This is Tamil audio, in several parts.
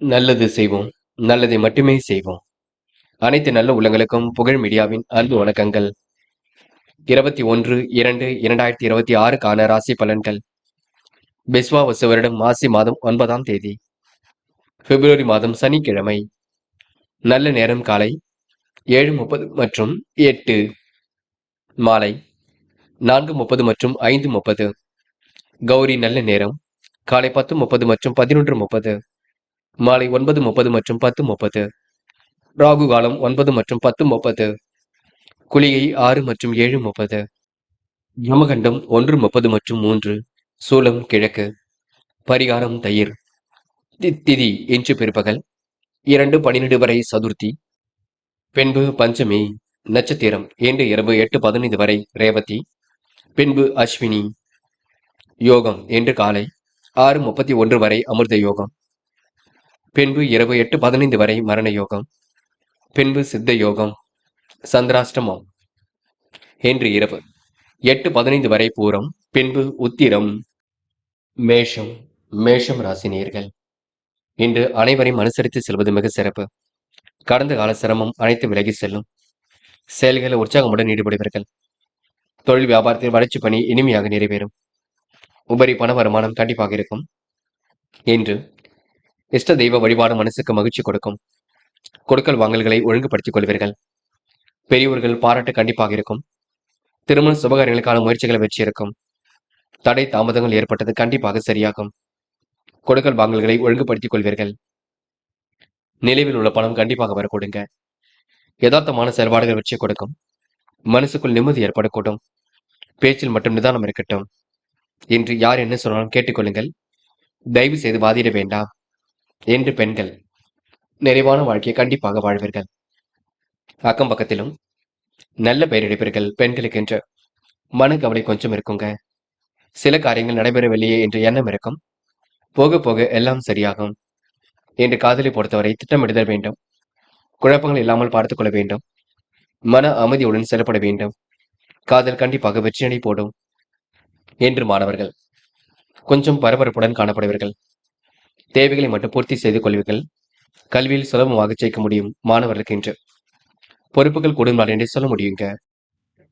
நல்லது செய்வோம். நல்லதை மட்டுமே செய்வோம். அனைத்து நல்ல உள்ளங்களுக்கும் புகழ் மீடியாவின் அன்பு வணக்கங்கள். 21/2/2026க்கான ராசி பலன்கள். பிஸ்வாவசு வருடம் மாசி மாதம் 9ஆம் தேதி, பிப்ரவரி மாதம் சனிக்கிழமை. நல்ல நேரம் காலை 7:30 மற்றும் 8, மாலை 4:30 மற்றும் 5:30. கௌரி நல்ல நேரம் காலை 10:30 மற்றும் 11:30, மாலை 9:30 மற்றும் 10:30. ராகு காலம் 9 மற்றும் 10:30. குளிகை 6 மற்றும் 7:30. யமகண்டம் 1:30 மற்றும் 3. சூலம் கிழக்கு. பரிகாரம் தயிர். திதி இன்று பிற்பகல் 2:12 வரை சதுர்த்தி. பின்பு பஞ்சமி. நட்சத்திரம் இன்று இரவு 8:15 வரை ரேவதி. பின்பு அஸ்வினி. யோகம் இன்று காலை 6:31 வரை அமிர்த யோகம். பின்பு இரவு 8:15 வரை மரண யோகம். பின்பு சித்த யோகம். சந்திராஷ்டமம் இன்று இரவு 8:15 வரை பூரம். பின்பு உத்திரம். மேஷம் ராசி நேயர்கள். இன்று அனைவரையும் அனுசரித்து செல்வது மிக சிறப்பு. கடந்த கால சிரமம் அனைத்து விலகி செல்லும். செயல்களில் உற்சாகமுடன் ஈடுபடுவீர்கள். தொழில் வியாபாரத்தில் வளர்ச்சி பணி இனிமையாக நிறைவேறும். உபரி பண வருமானம் கண்டிப்பாக இருக்கும். இன்று இஷ்ட தெய்வ வழிபாடு மனசுக்கு மகிழ்ச்சி கொடுக்கும். கொடுக்கல் வாங்கல்களை ஒழுங்குபடுத்திக் கொள்வீர்கள். பெரியவர்கள் பாராட்டு கண்டிப்பாக இருக்கும். திருமண சுபகாரியங்களுக்கான முயற்சிகளை வெற்றி இருக்கும். தடை தாமதங்கள் ஏற்பட்டது கண்டிப்பாக சரியாகும். கொடுக்கல் வாங்கல்களை ஒழுங்குபடுத்திக் கொள்வீர்கள். நிலைவில் உள்ள பணம் கண்டிப்பாக வரக்கூடுங்க. யதார்த்தமான செயல்பாடுகள் வெற்றி கொடுக்கும். மனசுக்குள் நிம்மதி ஏற்படக்கூடும். பேச்சில் மட்டும் நிதானம் இருக்கட்டும். இன்று யார் என்ன சொன்னாலும் கேட்டுக்கொள்ளுங்கள். தயவு செய்து வாதிட வேண்டாம். என்று பெண்கள் நிறைவான வாழ்க்கையை கண்டிப்பாக வாழ்வீர்கள். அக்கம் பக்கத்திலும் நல்ல பெயர் எடுப்பீர்கள். பெண்களுக்கு என்று மனக்கவலை கொஞ்சம் இருக்குங்க. சில காரியங்கள் நடைபெறவில்லையே என்ற எண்ணம் இருக்கும். போக போக எல்லாம் சரியாகும். என்று காதலை பொறுத்தவரை திட்டமிடுதல் வேண்டும். குழப்பங்கள் இல்லாமல் பார்த்துக் கொள்ள வேண்டும். மன அமைதியுடன் செயல்பட வேண்டும். காதல் கண்டிப்பாக வெற்றியடை போடும். என்று மாணவர்கள் கொஞ்சம் பரபரப்புடன் காணப்படுவீர்கள். தேவைகளை மட்டும் பூர்த்தி செய்து கொள்வீர்கள். கல்வியில் சுலபமாக ஜெயிக்க முடியும் மாணவர்களுக்கு என்று. பொறுப்புகள் கூடும் நாள் என்றே சொல்ல முடியுங்க.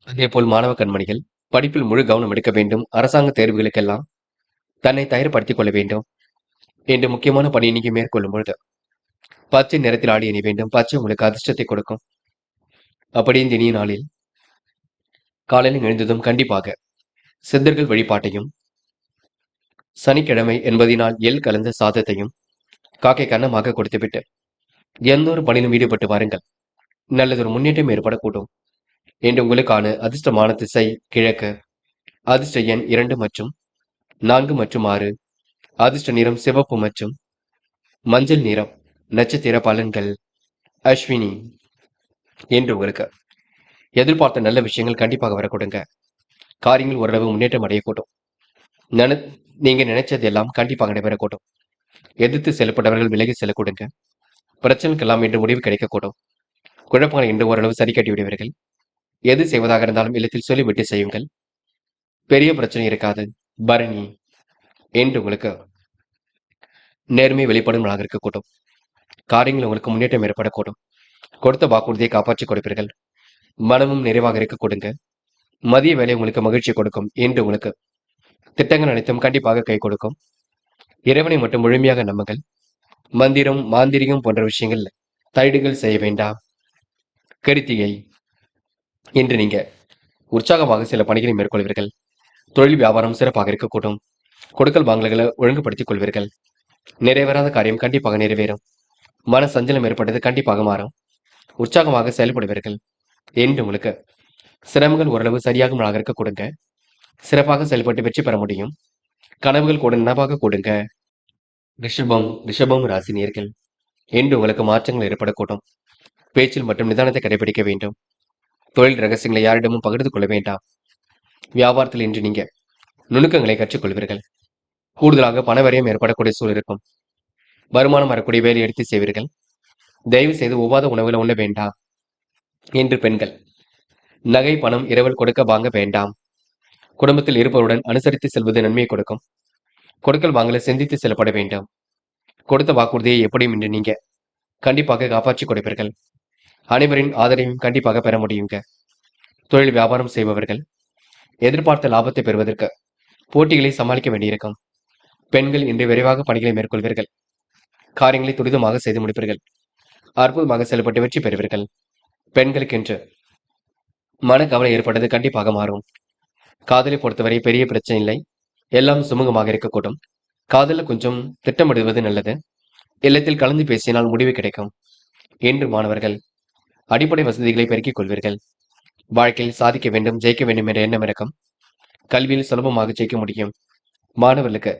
அதே போல் மாணவ கண்மணிகள் படிப்பில் முழு கவனம் எடுக்க வேண்டும். அரசாங்க தேர்வுகளுக்கெல்லாம் தன்னை தயார்படுத்திக் கொள்ள வேண்டும். என்று முக்கியமான பணியை நீங்க மேற்கொள்ளும் பொழுது பச்சை நிறத்தில் ஆடி அணி வேண்டும். பச்சை உங்களுக்கு அதிர்ஷ்டத்தை கொடுக்கும். அப்படி இந்த இனிய நாளில் காலையில் எழுந்ததும் கண்டிப்பாக சித்தர்கள் வழிபாட்டையும், சனிக்கிழமை என்பதினால் எள் கலந்த சாதத்தையும் காக்கை கன்னமாக கொடுத்துவிட்டு எந்த ஒரு பணியிலும் ஈடுபட்டு வாருங்கள். நல்லதொரு முன்னேற்றம் ஏற்படக்கூடும். என்று உங்களுக்கான அதிர்ஷ்டமான திசை கிழக்கு. அதிர்ஷ்ட எண் 2 மற்றும் 4 மற்றும் 6. அதிர்ஷ்ட நிறம் சிவப்பு மற்றும் மஞ்சள் நிறம். நட்சத்திர பலன்கள். அஸ்வினி. என்று உங்களுக்கு எதிர்பார்த்த நல்ல விஷயங்கள் கண்டிப்பாக வரக்கூடுங்க. காரியங்கள் ஓரளவு முன்னேற்றம் அடையக்கூடும். நீங்க நினைச்சது எல்லாம் கண்டிப்பாக நடைபெறக்கூடும். எதிர்த்து செல்லப்பட்டவர்கள் விலகி செல்லக்கூடுங்க. பிரச்சனைக்கெல்லாம் இன்று முடிவு கிடைக்கக்கூடும். குழப்பங்களை இன்று ஓரளவு சரி கட்டி விடுவீர்கள். எது செய்வதாக இருந்தாலும் இல்லத்தில் சொல்லிவிட்டு செய்யுங்கள். பெரிய பிரச்சனை இருக்காது. பரணி. என்று உங்களுக்கு நேர்மை வெளிப்படும் நாளாக இருக்கக்கூடும். காரியங்கள் உங்களுக்கு முன்னேற்றம் ஏற்படக்கூடும். கொடுத்த வாக்குறுதியை காப்பாற்றிக் கொடுப்பீர்கள். மனமும் நிறைவாக இருக்க கொடுங்க. மதிய வேலை உங்களுக்கு மகிழ்ச்சி கொடுக்கும். என்று உங்களுக்கு திட்டங்கள் அனைத்தும் கண்டிப்பாக கை கொடுக்கும். இறைவனை மட்டும் முழுமையாக நம்புங்கள். மந்திரம் மாந்திரிகம் போன்ற விஷயங்கள் தலையீடுகள் செய்ய வேண்டாம். கருத்திகை. இன்று நீங்க உற்சாகமாக சில பணிகளை மேற்கொள்வீர்கள். தொழில் வியாபாரம் சிறப்பாக இருக்கக்கூடும். கொடுக்கல் வாங்கல்களை ஒழுங்குபடுத்திக் கொள்வீர்கள். நிறைவேறாத காரியம் கண்டிப்பாக நிறைவேறும். மன சஞ்சலம் ஏற்பட்டது கண்டிப்பாக மாறும். உற்சாகமாக செயல்படுவீர்கள். என்று உங்களுக்கு சிரமங்கள் ஓரளவு சரியாகும் நாளாக இருக்க கொடுங்க. சிறப்பாக செயல்பட்டு வெற்றி பெற முடியும். கனவுகள் கூட நனவாக கொடுங்க. ரிஷபம் ராசி நேயர்கள். என்று உங்களுக்கு மாற்றங்கள் ஏற்படக்கூடும். பேச்சில் மட்டும் நிதானத்தை கடைபிடிக்க வேண்டும். தொழில் ரகசியங்களை யாரிடமும் பகிர்ந்து கொள்ள வேண்டாம். வியாபாரத்தில் இன்று நீங்க நுணுக்கங்களை கற்றுக்கொள்வீர்கள். கூடுதலாக பண வரையும் ஏற்படக்கூடிய சூழல் இருக்கும். வருமானம் வரக்கூடிய வேலை எடுத்து செய்வீர்கள். தயவு செய்து ஒவ்வாத உணவுகளை உண்ண வேண்டாம். என்று பெண்கள் நகை பணம் இரவல் கொடுக்க வாங்க வேண்டாம். குடும்பத்தில் இருப்பவருடன் அனுசரித்து செல்வது நன்மையை கொடுக்கும். கொடுக்கல் வாங்கலை சிந்தித்து செல்லப்பட வேண்டும். கொடுத்த வாக்குறுதியை எப்படியும் இன்று நீங்க கண்டிப்பாக காப்பாற்றி கொடுப்பீர்கள். அனைவரின் ஆதரவையும் கண்டிப்பாக பெற முடியுங்க. தொழில் வியாபாரம் செய்பவர்கள் எதிர்பார்த்த லாபத்தை பெறுவதற்கு போட்டிகளை சமாளிக்க வேண்டியிருக்கும். பெண்கள் இன்று விரைவாக பணிகளை மேற்கொள்வீர்கள். காரியங்களை துரிதமாக செய்து முடிப்பீர்கள். அற்புதமாக செயல்பட்டு வெற்றி பெறுவீர்கள். பெண்களுக்கென்று மனக்கவலை ஏற்பட்டது கண்டிப்பாக மாறும். காதலை பொறுத்தவரை பெரிய பிரச்சனை இல்லை. எல்லாம் சுமூகமாக இருக்கக்கூடும். காதல கொஞ்சம் திட்டமிடுவது நல்லது. இல்லத்தில் கலந்து பேசினால் முடிவு கிடைக்கும். இன்று மாணவர்கள் அடிப்படை வசதிகளை பெருக்கிக் கொள்வீர்கள். வாழ்க்கையில் சாதிக்க வேண்டும், ஜெயிக்க வேண்டும் என்ற எண்ணம் இருக்கும். கல்வியில் சுலபமாக ஜெயிக்க முடியும். மாணவர்களுக்கு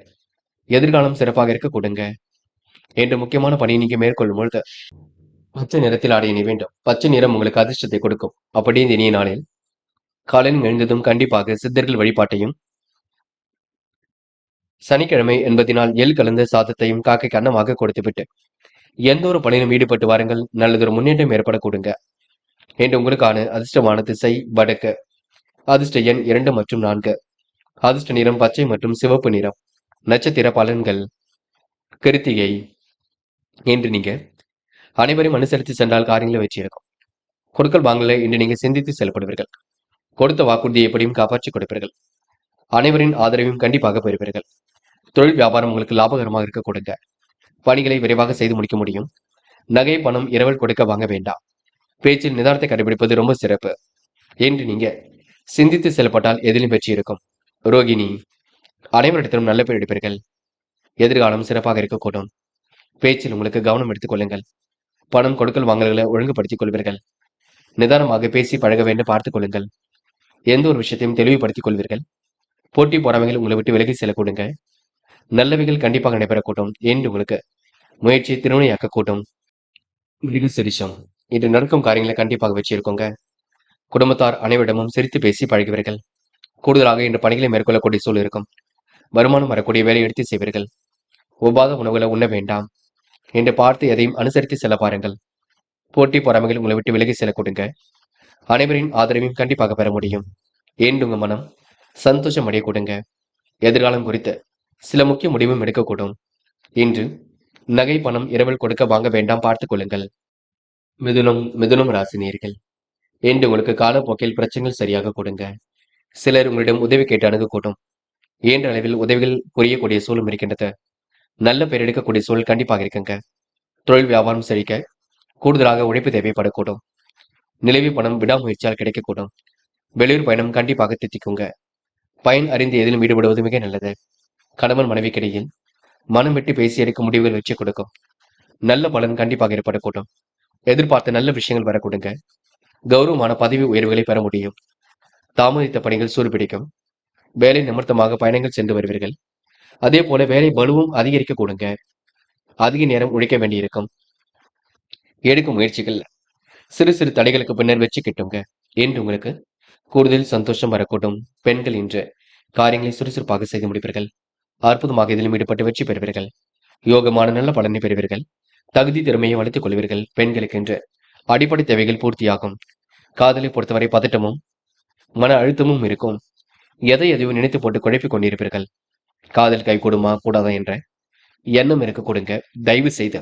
எதிர்காலம் சிறப்பாக இருக்க கொடுங்க. என்று முக்கியமான பணியை நீங்க மேற்கொள்ளும் பொழுது பச்சை நிறத்தில் ஆடை அணிய வேண்டும். பச்சை நிறம் உங்களுக்கு அதிர்ஷ்டத்தை கொடுக்கும். அப்படியே இந்த இனிய நாளில் காலையில் எழுந்ததும் கண்டிப்பாக சித்தர்கள் வழிபாட்டையும், சனிக்கிழமை என்பதினால் எள் கலந்த சாதத்தையும் காக்கைக்கு அன்னமாக கொடுத்துவிட்டு எந்த ஒரு பணியிலும் ஈடுபட்டு வாருங்கள். நல்லதொரு முன்னேற்றம் ஏற்பட கொடுங்க. என்று உங்களுக்கான அதிர்ஷ்டமான திசை வடக்கு. அதிர்ஷ்ட எண் 2 மற்றும் 4. அதிர்ஷ்ட நிறம் பச்சை மற்றும் சிவப்பு நிறம். நட்சத்திர பலன்கள். கிருத்திகை. இன்று நீங்க அனைவரையும் அனுசரித்து சென்றால் காரியங்களை வெற்றி இருக்கும். கொடுக்கல் வாங்கல இன்று நீங்க சிந்தித்து செயல்படுவீர்கள். கொடுத்த வாக்குறுதியை எப்படியும் காப்பாற்றி கொடுப்பீர்கள். அனைவரின் ஆதரவையும் கண்டிப்பாக பெறுவீர்கள். தொழில் வியாபாரம் உங்களுக்கு லாபகரமாக இருக்க கொடுங்க. பணிகளை விரைவாக செய்து முடிக்க முடியும். நகை பணம் இரவல் கொடுக்க வாங்க வேண்டாம். பேச்சில் நிதானத்தை கடைபிடிப்பது ரொம்ப சிறப்பு. என்று நீங்க சிந்தித்து செயல்பட்டால் எதிலும் வெற்றி இருக்கும். ரோகிணி. அனைவரிடத்திலும் நல்ல பேர் எடுப்பீர்கள். எதிர்காலம் சிறப்பாக இருக்கக்கூடும். பேச்சில் உங்களுக்கு கவனம் எடுத்துக் கொள்ளுங்கள். பணம் கொடுக்கல் வாங்கல்களை ஒழுங்குபடுத்திக் கொள்வீர்கள். நிதானமாக பேசி பழக வேண்டும் பார்த்துக் கொள்ளுங்கள். எந்த ஒரு விஷயத்தையும் தெளிவுபடுத்திக் கொள்வீர்கள். போட்டி பொறாமைகள் உங்களை விட்டு விலகி செல்லக்கூடுங்க. நல்லவைகள் கண்டிப்பாக நடைபெறக்கூடும். என்று உங்களுக்கு முயற்சியை திருவினையாக்க கூட்டும். மிருக சிரிஷம். இன்று நடக்கும் காரியங்களை கண்டிப்பாக வெற்றி இருக்குங்க. குடும்பத்தார் அனைவரிடமும் சிரித்து பேசி பழகுவீர்கள். கூடுதலாக இன்று பணிகளை மேற்கொள்ளக்கூடிய சூழல் இருக்கும். வருமானம் வரக்கூடிய வேலை எடுத்து செய்வீர்கள். ஒவ்வாத உணவுகளை உண்ண வேண்டாம் என்று பார்த்து எதையும் அனுசரித்து செல்ல பாருங்கள். போட்டி பொறாமைகள் உங்களை விட்டு விலகி செல்ல கொடுங்க. அனைவரின் ஆதரவையும் கண்டிப்பாக பெற முடியும். என்று உங்க மனம் சந்தோஷம் அடைய கொடுங்க. எதிர்காலம் குறித்து சில முக்கிய முடிவும் எடுக்கக்கூடும். இன்று நகை பணம் இரவல் கொடுக்க வாங்க வேண்டாம் பார்த்துக் கொள்ளுங்கள். மிதுனம் ராசினியர்கள். என்று உங்களுக்கு காலப்போக்கில் பிரச்சனைகள் சரியாக கொடுங்க. சிலர் உங்களிடம் உதவி கேட்டு அணுகக்கூடும். இயன்ற அளவில் உதவிகள் புரியக்கூடிய சூழலும் இருக்கின்றது. நல்ல பெயர் எடுக்கக்கூடிய சூழல் கண்டிப்பாக இருக்குங்க. தொழில் வியாபாரம் செழிக்க கூடுதலாக உழைப்பு தேவைப்படக்கூடும். நிலவி பணம் விடாமுயற்சியால் கிடைக்கக்கூடும். வெளியூர் பயணம் கண்டிப்பாக தித்திக்குங்க. பயன் அறிந்து எதிலும் ஈடுபடுவது மிக நல்லது. கணவன் மனைவிக்கிடையில் மனம் விட்டு பேசி எடுக்கும் முடிவுகள் வெற்றி கொடுக்கும். நல்ல பலன் கண்டிப்பாக ஏற்படக்கூடும். எதிர்பார்த்த நல்ல விஷயங்கள் வரக்கூடுங்க. கௌரவமான பதவி உயர்வுகளை பெற முடியும். தாமதித்த பணிகள் சூடுபிடிக்கும். வேலை நிமித்தமாக பயணங்கள் சென்று வருவீர்கள். அதே போல வேலை பலுவும் அதிகரிக்க கூடுங்க. அதிக நேரம் உழைக்க வேண்டியிருக்கும். எடுக்கும் முயற்சிகள் சிறு சிறு தடைகளுக்கு பின்னர் வெற்றி கிட்டுங்க. என்று உங்களுக்கு கூடுதல் சந்தோஷம் வரக்கூடும். பெண்கள் இன்று காரியங்களை சுறுசுறுப்பாக செய்து முடிப்பீர்கள். அற்புதமாக இதிலும் ஈடுபட்டு வெற்றி பெறுவீர்கள். யோகமான நல்ல பலனை பெறுவீர்கள். தகுதி திறமையை வளர்த்துக் கொள்வீர்கள். பெண்களுக்கு என்று அடிப்படை தேவைகள் பூர்த்தியாகும். காதலை பொறுத்தவரை பதட்டமும் மன அழுத்தமும் இருக்கும். எதையோ நினைத்து போட்டு குழப்பிக் கொண்டிருப்பீர்கள். காதல் கைகூடுமா கூடாதா என்ற எண்ணம் இருக்க கொடுங்க. தயவு செய்து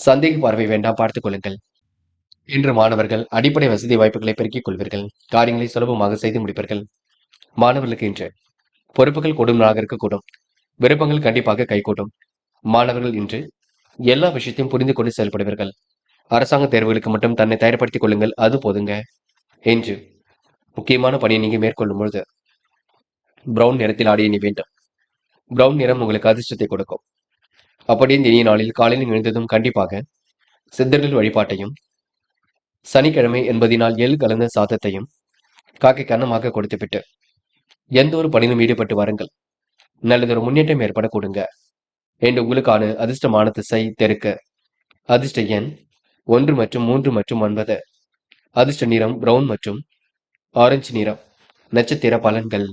சந்தேக பார்வை வேண்டாம் பார்த்துக் கொள்ளுங்கள். இன்று மாணவர்கள் அடிப்படை வசதி வாய்ப்புகளை பெருக்கிக் கொள்வீர்கள். காரியங்களை சுலபமாக செய்து முடிப்பீர்கள். மாணவர்களுக்கு இன்று பொறுப்புகள் கூடும் நாளாக இருக்கக்கூடும். விருப்பங்கள் கண்டிப்பாக கைகூடும். மாணவர்கள் இன்று எல்லா விஷயத்தையும் புரிந்து கொண்டு செயல்படுவீர்கள். அரசாங்க தேர்வுகளுக்கு மட்டும் தன்னை தயார்படுத்திக் கொள்ளுங்கள், அது போதுங்க. என்று முக்கியமான பணியை நீங்க மேற்கொள்ளும் பொழுது பிரவுன் நிறத்தில் ஆடிய நீ வேண்டும். பிரவுன் நிறம் உங்களுக்கு அதிர்ஷ்டத்தை கொடுக்கும். அப்படியே இந்த இனிய நாளில் காலையில் எழுந்ததும் கண்டிப்பாக சித்தர்கள் வழிபாட்டையும், சனிக்கிழமை என்பதினால் எள் கலந்த சாதத்தையும் காக்கைக்கு அன்னமாக கொடுத்துவிட்டு எந்த ஒரு பணியிலும் ஈடுபட்டு வாருங்கள். நல்லதொரு முன்னேற்றம் ஏற்பட கொடுங்க. என்று உங்களுக்கான அதிர்ஷ்டமான திசை தெற்கு. அதிர்ஷ்ட எண் 1 மற்றும் 3 மற்றும் 9. அதிர்ஷ்ட நிறம் பிரவுன் மற்றும் ஆரஞ்சு நிறம். நட்சத்திர பலன்கள்.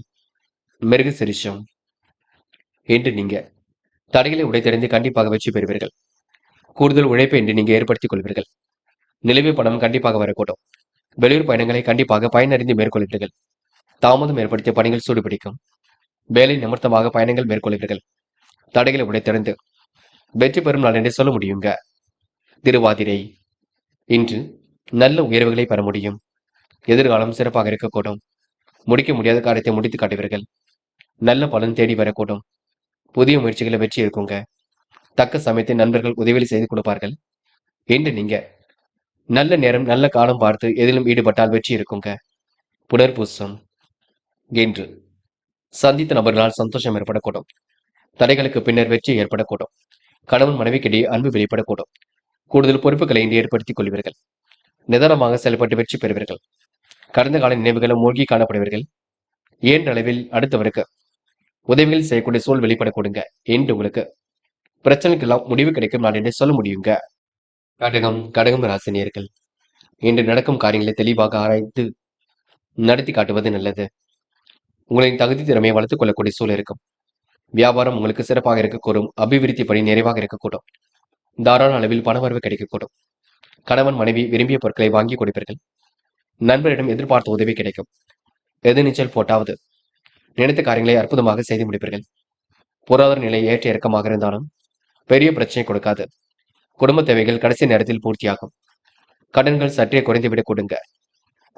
மிருக சிரிஷம். என்று நீங்க தடைகளை உடைத்தறிந்து கண்டிப்பாக வெற்றி பெறுவீர்கள். கூடுதல் உழைப்பை என்று நீங்க ஏற்படுத்திக் கொள்வீர்கள். நிலவு பணம் கண்டிப்பாக வரக்கூடும். வெளியூர் பயணங்களை கண்டிப்பாக பயனறிந்து மேற்கொள்வீர்கள். தாமதம் ஏற்படுத்திய பணிகள் சூடுபிடிக்கும். வேலை நிமித்தமாக பயணங்கள் மேற்கொள்வீர்கள். தடைகளை உடைத்தறிந்து வெற்றி பெறும் நாள் என்று சொல்ல முடியுங்க. திருவாதிரை. இன்று நல்ல உயர்வுகளை பெற முடியும். எதிர்காலம் சிறப்பாக இருக்கக்கூடும். முடிக்க முடியாத காரியத்தை முடித்து காட்டுவீர்கள். நல்ல பலன் தேடி வரக்கூடும். புதிய முயற்சிகளை வெற்றி இருக்குங்க. தக்க சமயத்தில் நண்பர்கள் உதவி செய்து கொடுப்பார்கள். என்று நீங்க நல்ல நேரம் நல்ல காலம் பார்த்து எதிலும் ஈடுபட்டால் வெற்றி இருக்குங்க. புனர்பூசம். என்று சந்தித்த நபர்களால் சந்தோஷம் ஏற்படக்கூடும். தடைகளுக்கு பின்னர் வெற்றி ஏற்படக்கூடும். கணவன் மனைவிக்கிடையே அன்பு வெளிப்படக்கூடும். கூடுதல் பொறுப்புகளை இன்று ஏற்படுத்திக் கொள்வீர்கள். நிதானமாக செயல்பட்டு வெற்றி பெறுவீர்கள். கடந்த கால நினைவுகளை மூழ்கி காணப்படுவீர்கள். இயன்ற அளவில் அடுத்தவருக்கு உதவிகள் செய்யக்கூடிய சூழல் வெளிப்படக்கூடுங்க. என்று உங்களுக்கு பிரச்சனைக்கெல்லாம் முடிவு கிடைக்கும் நான் என்று சொல்ல முடியுங்க. கடகம் ராசினியர்கள். இன்று நடக்கும் காரியங்களை தெளிவாக ஆராய்ந்து நடத்தி காட்டுவது நல்லது. உங்களின் தகுதி திறமையை வளர்த்துக் கொள்ளக்கூடிய சூழல் இருக்கும். வியாபாரம் உங்களுக்கு சிறப்பாக இருக்கக்கூடும். அபிவிருத்தி பணி நிறைவாக இருக்கக்கூடும். தாராள அளவில் பணவரவு கிடைக்கக்கூடும். கணவன் மனைவி விரும்பிய பொருட்களை வாங்கி கொடுப்பீர்கள். நண்பரிடம் எதிர்பார்த்த உதவி கிடைக்கும். எதிர்நீச்சல் போட்டாவது நினைத்த காரியங்களை அற்புதமாக செய்து முடிப்பீர்கள். பொருளாதார நிலை ஏற்ற இறக்கமாக இருந்தாலும் பெரிய பிரச்சனை கொடுக்காது. குடும்ப தேவைகள் கடைசி நேரத்தில் பூர்த்தியாகும். கடன்கள் சற்றே குறைந்துவிடக் கொடுங்க.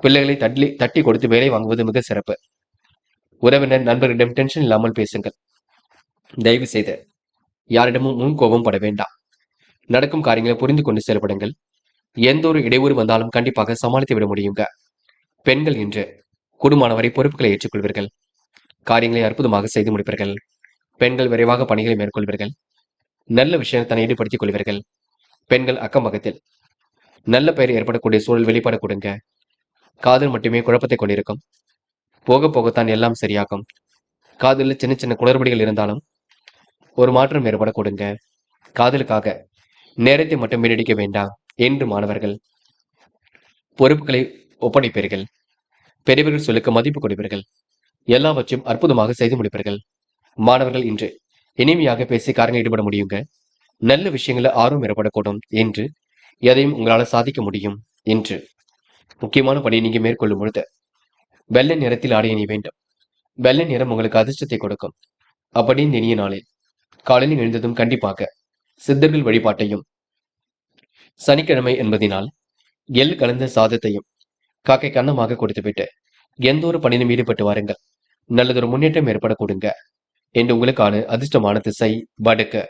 பிள்ளைகளை தட்டி கொடுத்து வேலை வாங்குவது மிக சிறப்பு. உறவினர் நண்பர்களிடம் டென்ஷன் இல்லாமல் பேசுங்கள். தயவு செய்து யாரிடமும் முன்கோபம் பட வேண்டாம். நடக்கும் காரியங்களை புரிந்து கொண்டு செயல்படுங்கள். எந்த ஒரு இடையூறு வந்தாலும் கண்டிப்பாக சமாளித்து விட முடியுங்க. பெண்கள் இன்று குடும்பமானவரை பொறுப்புகளை ஏற்றுக்கொள்வீர்கள். காரியங்களை அற்புதமாக செய்து முடிப்பீர்கள். பெண்கள் விரைவாக பணிகளை மேற்கொள்வீர்கள். நல்ல விஷயத்தை ஈடுபடுத்திக் கொள்வீர்கள். பெண்கள் அக்கம் பக்கத்தில் நல்ல பெயர் ஏற்படக்கூடிய சூழல் வெளிப்பட கொடுங்க. காதல் மட்டுமே குழப்பத்தை கொண்டிருக்கும். போக போகத்தான் எல்லாம் சரியாகும். காதலில் சின்ன சின்ன குளறுபடிகள் இருந்தாலும் ஒரு மாற்றம் ஏற்பட கொடுங்க. காதலுக்காக நேரத்தை மட்டும் வீணடிக்க வேண்டாம். என்று மாணவர்கள் பொறுப்புகளை ஒப்படைப்பீர்கள். பெரியவர்கள் சொல்லுக்கு மதிப்பு கொடுப்பீர்கள். எல்லாவற்றையும் அற்புதமாக செய்து முடிப்பீர்கள். மாணவர்கள் இன்று இனிமையாக பேசி காரியங்கள் ஈடுபட முடியுங்க. நல்ல விஷயங்களில் ஆர்வம் ஏற்படக்கூடும். என்று எதையும் உங்களால் சாதிக்க முடியும். என்று முக்கியமான பணியை நீங்க மேற்கொள்ளும் பொழுது வெள்ளை நிறத்தில் ஆடை அணிய வேண்டும். வெள்ளை நிறம் உங்களுக்கு அதிர்ஷ்டத்தை கொடுக்கும். அப்படி இந்த இனிய நாளில் காலையில் எழுந்ததும் கண்டிப்பாக சித்தர்கள் வழிபாட்டையும், சனிக்கிழமை என்பதினால் எள் கலந்த சாதத்தையும் காக்கை கண்ணமாக கொடுத்துவிட்டு எந்த ஒரு பணியிலும் ஈடுபட்டு வாருங்கள். நல்லதொரு முன்னேற்றம் ஏற்பட கொடுங்க. என்று உங்களுக்கான அதிர்ஷ்டமான திசை வடக்கு.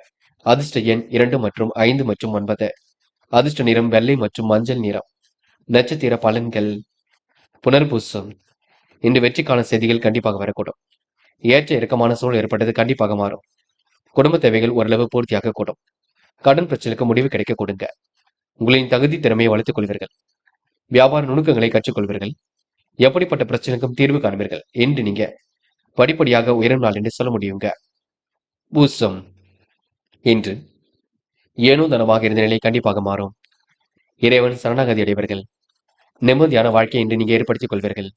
அதிர்ஷ்ட எண் 2 மற்றும் 5 மற்றும் 9. அதிர்ஷ்ட நிறம் வெள்ளை மற்றும் மஞ்சள் நிறம். நட்சத்திர பலன்கள். புனர்பூசம். இன்று வெற்றிக்கான செய்திகள் கண்டிப்பாக வரக்கூடும். ஏற்ற இறக்கமான சூழல் ஏற்பட்டது கண்டிப்பாக மாறும். குடும்ப தேவைகள் ஓரளவு பூர்த்தியாக கூடும். கடன் பிரச்சனைக்கு முடிவு கிடைக்க கொடுங்க. உங்களின் தகுதி திறமையை வளர்த்துக் கொள்வீர்கள். வியாபார நுணுக்கங்களை கற்றுக்கொள்வீர்கள். எப்படிப்பட்ட பிரச்சனைக்கும் தீர்வு காண்பீர்கள். என்று நீங்க படிப்படியாக உயரும் நாள் என்று சொல்ல முடியுங்க. பூசம். இன்று ஏனோ தனமாக இருந்த நிலை கண்டிப்பாக மாறும். இறைவன் சரணாகதி அடைவர்கள். நிம்மதியான வாழ்க்கையை இன்று நீங்க ஏற்படுத்திக் கொள்வீர்கள்.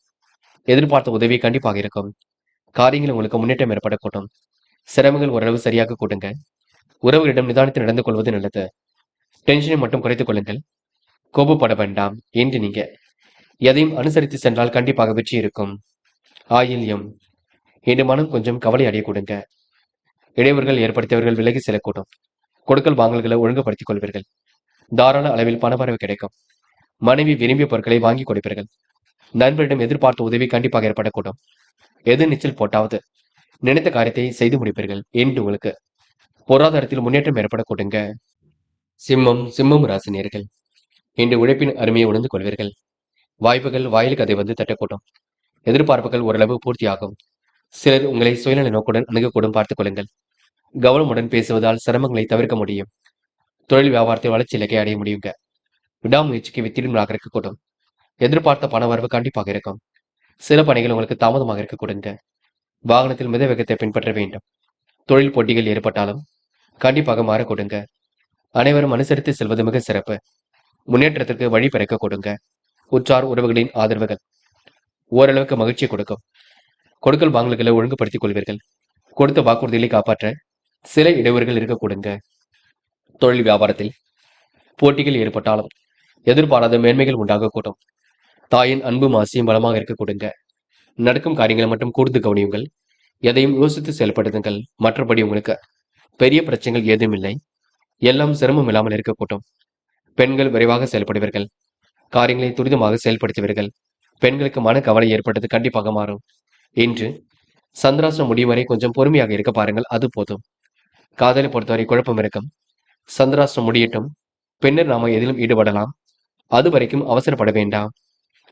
எதிர்பார்த்த உதவி கண்டிப்பாக இருக்கும். காரியங்கள் உங்களுக்கு முன்னேற்றம் ஏற்படக்கூடும். சிரமங்கள் ஓரளவு சரியாக கூட்டுங்க. உறவுகளிடம் நிதானித்து நடந்து கொள்வது நல்லது. டென்ஷனை மட்டும் குறைத்துக் கொள்ளுங்கள். கோபப்பட வேண்டாம். என்று நீங்க எதையும் அனுசரித்து சென்றால் கண்டிப்பாக வெற்றி இருக்கும். ஆயில்யம். இன்று மனம் கொஞ்சம் கவலை அடைய கொடுங்க. இடையூறுகள் ஏற்படுத்தியவர்கள் விலகி செல்லக்கூடும். கொடுக்கல் வாங்கல்களை ஒழுங்குபடுத்திக் கொள்வீர்கள். தாராள அளவில் பணவரவு கிடைக்கும். மனைவி விரும்பிய பொருட்களை வாங்கி கொடுப்பீர்கள். நண்பரிடம் எதிர்பார்த்த உதவி கண்டிப்பாக ஏற்படக்கூடும். எது நீச்சல் போட்டாவது நினைத்த காரியத்தை செய்து முடிப்பீர்கள். என்று உங்களுக்கு பொருளாதாரத்தில் முன்னேற்றம் ஏற்பட கொடுங்க. சிம்மம் ராசினியர்கள். இன்று உழைப்பின் அருமையை உணர்ந்து கொள்வீர்கள். வாய்ப்புகள் வாயிலுக்கு அதை வந்து தட்டக்கூடும். எதிர்பார்ப்புகள் ஓரளவு பூர்த்தியாகும். சிலர் உங்களை சுயநல நோக்குடன் அணுகக்கூடும். பார்த்துக் கொள்ளுங்கள். கவனமுடன் பேசுவதால் சிரமங்களை தவிர்க்க முடியும். தொழில் வியாபாரத்தில் வளர்ச்சி இலக்கை அடைய முடியுங்க. விடாமுயற்சிக்கு வெற்றிடமாக இருக்கக்கூடும். எதிர்பார்த்த பண வரவு கண்டிப்பாக இருக்கும். சில பணிகள் உங்களுக்கு தாமதமாக இருக்க கொடுங்க. வாகனத்தில் மித வேகத்தை பின்பற்ற வேண்டும். தொழில் போட்டிகள் ஏற்பட்டாலும் கண்டிப்பாக மாற கொடுங்க. அனைவரும் அனுசரித்து செல்வது மிக சிறப்பு. முன்னேற்றத்திற்கு வழி பிறக்க கொடுங்க. உற்றார் உறவுகளின் ஆதரவுகள் ஓரளவுக்கு மகிழ்ச்சியை கொடுக்கும். கொடுக்கல் வாங்கல்களை ஒழுங்குபடுத்திக் கொள்வீர்கள். கொடுத்த வாக்குறுதிகளை காப்பாற்ற சில இடையூறுகள் இருக்க கொடுங்க. தொழில் வியாபாரத்தில் போட்டிகள் ஏற்பட்டாலும் எதிர்பாராத மேன்மைகள் உண்டாகக்கூடும். தாயின் அன்பும் ஆசையும் பலமாக இருக்க கொடுங்க. நடக்கும் காரியங்களை மட்டும் கூர்ந்து கவனியுங்கள். எதையும் யோசித்து செயல்படுத்துங்கள். மற்றபடி உங்களுக்கு பெரிய பிரச்சனைகள் ஏதும் இல்லை. எல்லாம் சிரமம் இல்லாமல் இருக்கக்கூடும். பெண்கள் விரைவாக செயல்படுவீர்கள். காரியங்களை துரிதமாக செயல்படுத்துவீர்கள். பெண்களுக்கு மன கவலை ஏற்பட்டது கண்டிப்பாக மாறும். இன்று சந்திராஷ்டிரம் முடியும் வரை கொஞ்சம் பொறுமையாக இருக்க பாருங்கள், அது போதும். காதலை பொறுத்தவரை குழப்பம் இருக்கும். சந்திராஷ்டிரம் முடியட்டும், பின்னர் நாம எதிலும் ஈடுபடலாம். அது வரைக்கும் அவசரப்பட வேண்டாம்.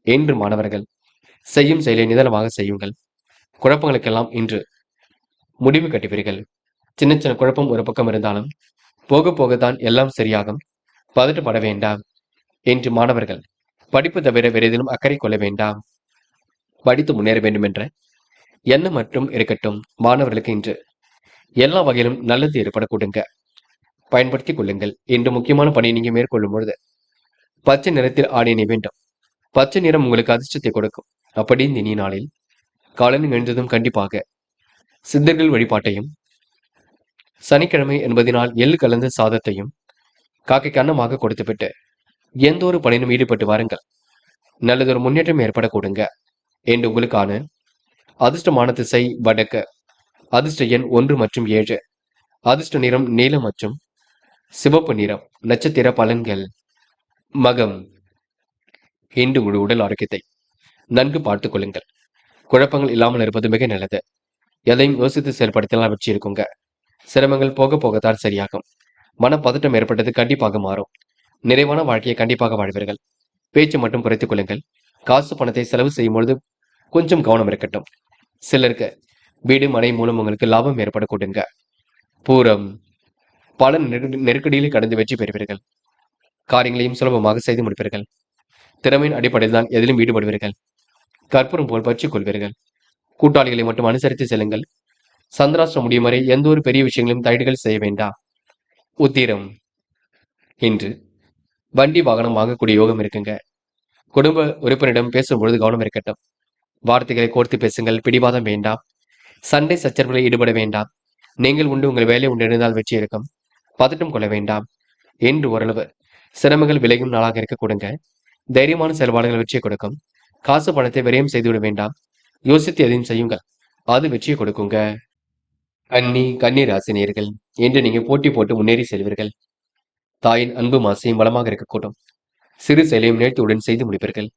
என்று மாணவர்கள் செய்யும் செயலை நிதானமாக செய்யுங்கள். குழப்பங்களுக்கெல்லாம் இன்று முடிவு கட்டுவீர்கள். சின்ன சின்ன குழப்பம் ஒரு பக்கம் இருந்தாலும் போக போகத்தான் எல்லாம் சரியாகும். பதட்டப்பட வேண்டாம். என்று மாணவர்கள் படிப்பு தவிர வேறு எதிலும் அக்கறை கொள்ள வேண்டாம். படித்து முன்னேற வேண்டும் என்ற எண்ணம் மட்டும் இருக்கட்டும். மாணவர்களுக்கு இன்று எல்லா வகையிலும் நல்லது ஏற்படக்கூடுங்க. பயன்படுத்திக் கொள்ளுங்கள். இன்று முக்கியமான பணியை நீங்க மேற்கொள்ளும் பொழுது பச்சை நிறத்தில் ஆடை அணிய வேண்டும். பச்சை நிறம் உங்களுக்கு அதிர்ஷ்டத்தை கொடுக்கும். அப்படி இந்த இனிய நாளில் காலையில் எழுந்ததும் கண்டிப்பாக சித்தர்கள் வழிபாட்டையும், சனிக்கிழமை என்பதனால் எள்ளு கலந்த சாதத்தையும் காக்கைக்கு அன்னமாக கொடுத்துவிட்டு எந்த ஒரு பணியிலும் ஈடுபட்டு வாருங்கள். நல்லதொரு முன்னேற்றம் ஏற்படக்கூடுங்க. என்று உங்களுக்கான அதிர்ஷ்டமான திசை வடக்கு. அதிர்ஷ்ட எண் 1 மற்றும் 7. அதிர்ஷ்ட நிறம் நீலம் மற்றும் சிவப்பு நிறம். நட்சத்திர பலன்கள். மகம். இன்று உங்கள் உடல் ஆரோக்கியத்தை நன்கு பார்த்துக் கொள்ளுங்கள். குழப்பங்கள் இல்லாமல் இருப்பது மிக நல்லது. எதையும் யோசித்து செயல்படுத்தலாம் வெற்றி இருக்குங்க. சிரமங்கள் போக போகத்தான் சரியாகும். மனப்பதட்டம் ஏற்பட்டது கண்டிப்பாக மாறும். நிறைவான வாழ்க்கையை கண்டிப்பாக வாழ்வீர்கள். பேச்சு மட்டும் குறைத்துக் கொள்ளுங்கள். காசு பணத்தை செலவு செய்யும் பொழுது கொஞ்சம் கவனம் இருக்கட்டும். சிலருக்கு வீடு மனை மூலம் உங்களுக்கு லாபம் ஏற்படக்கூடுங்க. பூரம். பல நெருக்கடியில் கடந்து வெற்றி பெறுவீர்கள். காரியங்களையும் சுலபமாக செய்து முடிப்பீர்கள். திறமையின் அடிப்படையில் தான் எதிலும் ஈடுபடுவீர்கள். கற்பூரம் போல் பற்றிக் கொள்வீர்கள். கூட்டாளிகளை மட்டும் அனுசரித்து செல்லுங்கள். சந்திராஷ்டிரம் முடியும் வரை எந்த ஒரு பெரிய விஷயங்களையும் தலையீடுகள் செய்ய வேண்டாம். உத்திரம். இன்று வண்டி வாகனம் வாங்கக்கூடிய யோகம் இருக்குங்க. குடும்ப உறுப்பினரிடம் பேசும்பொழுது கவனம் இருக்கட்டும். வார்த்தைகளை கோர்த்து பேசுங்கள். பிடிவாதம் வேண்டாம். சண்டை சச்சரவுகளில் ஈடுபட வேண்டாம். நீங்கள் உண்டு, உங்கள் வேலை உண்டு இருந்தால் வெற்றி இருக்கும். பதட்டம் கொள்ள வேண்டாம். என்று ஓரளவு சிரமங்கள் விளையும் நாளாக இருக்க கொடுங்க. தைரியமான செயல்பாடுகள் வெற்றியை கொடுக்கும். காசு பணத்தை விரயம் செய்துவிட வேண்டாம். யோசித்து எதையும் செய்யுங்கள். அது வெற்றியை கொடுக்குங்க. கன்னி ராசினியர்கள் என்று நீங்க போட்டி போட்டு முன்னேறி செல்வீர்கள். தாயின் அன்பு மாசையும் பலமாக இருக்கக்கூடும். சிறு செயலையும் நேர்த்தியுடன் செய்து முடிப்பீர்கள்.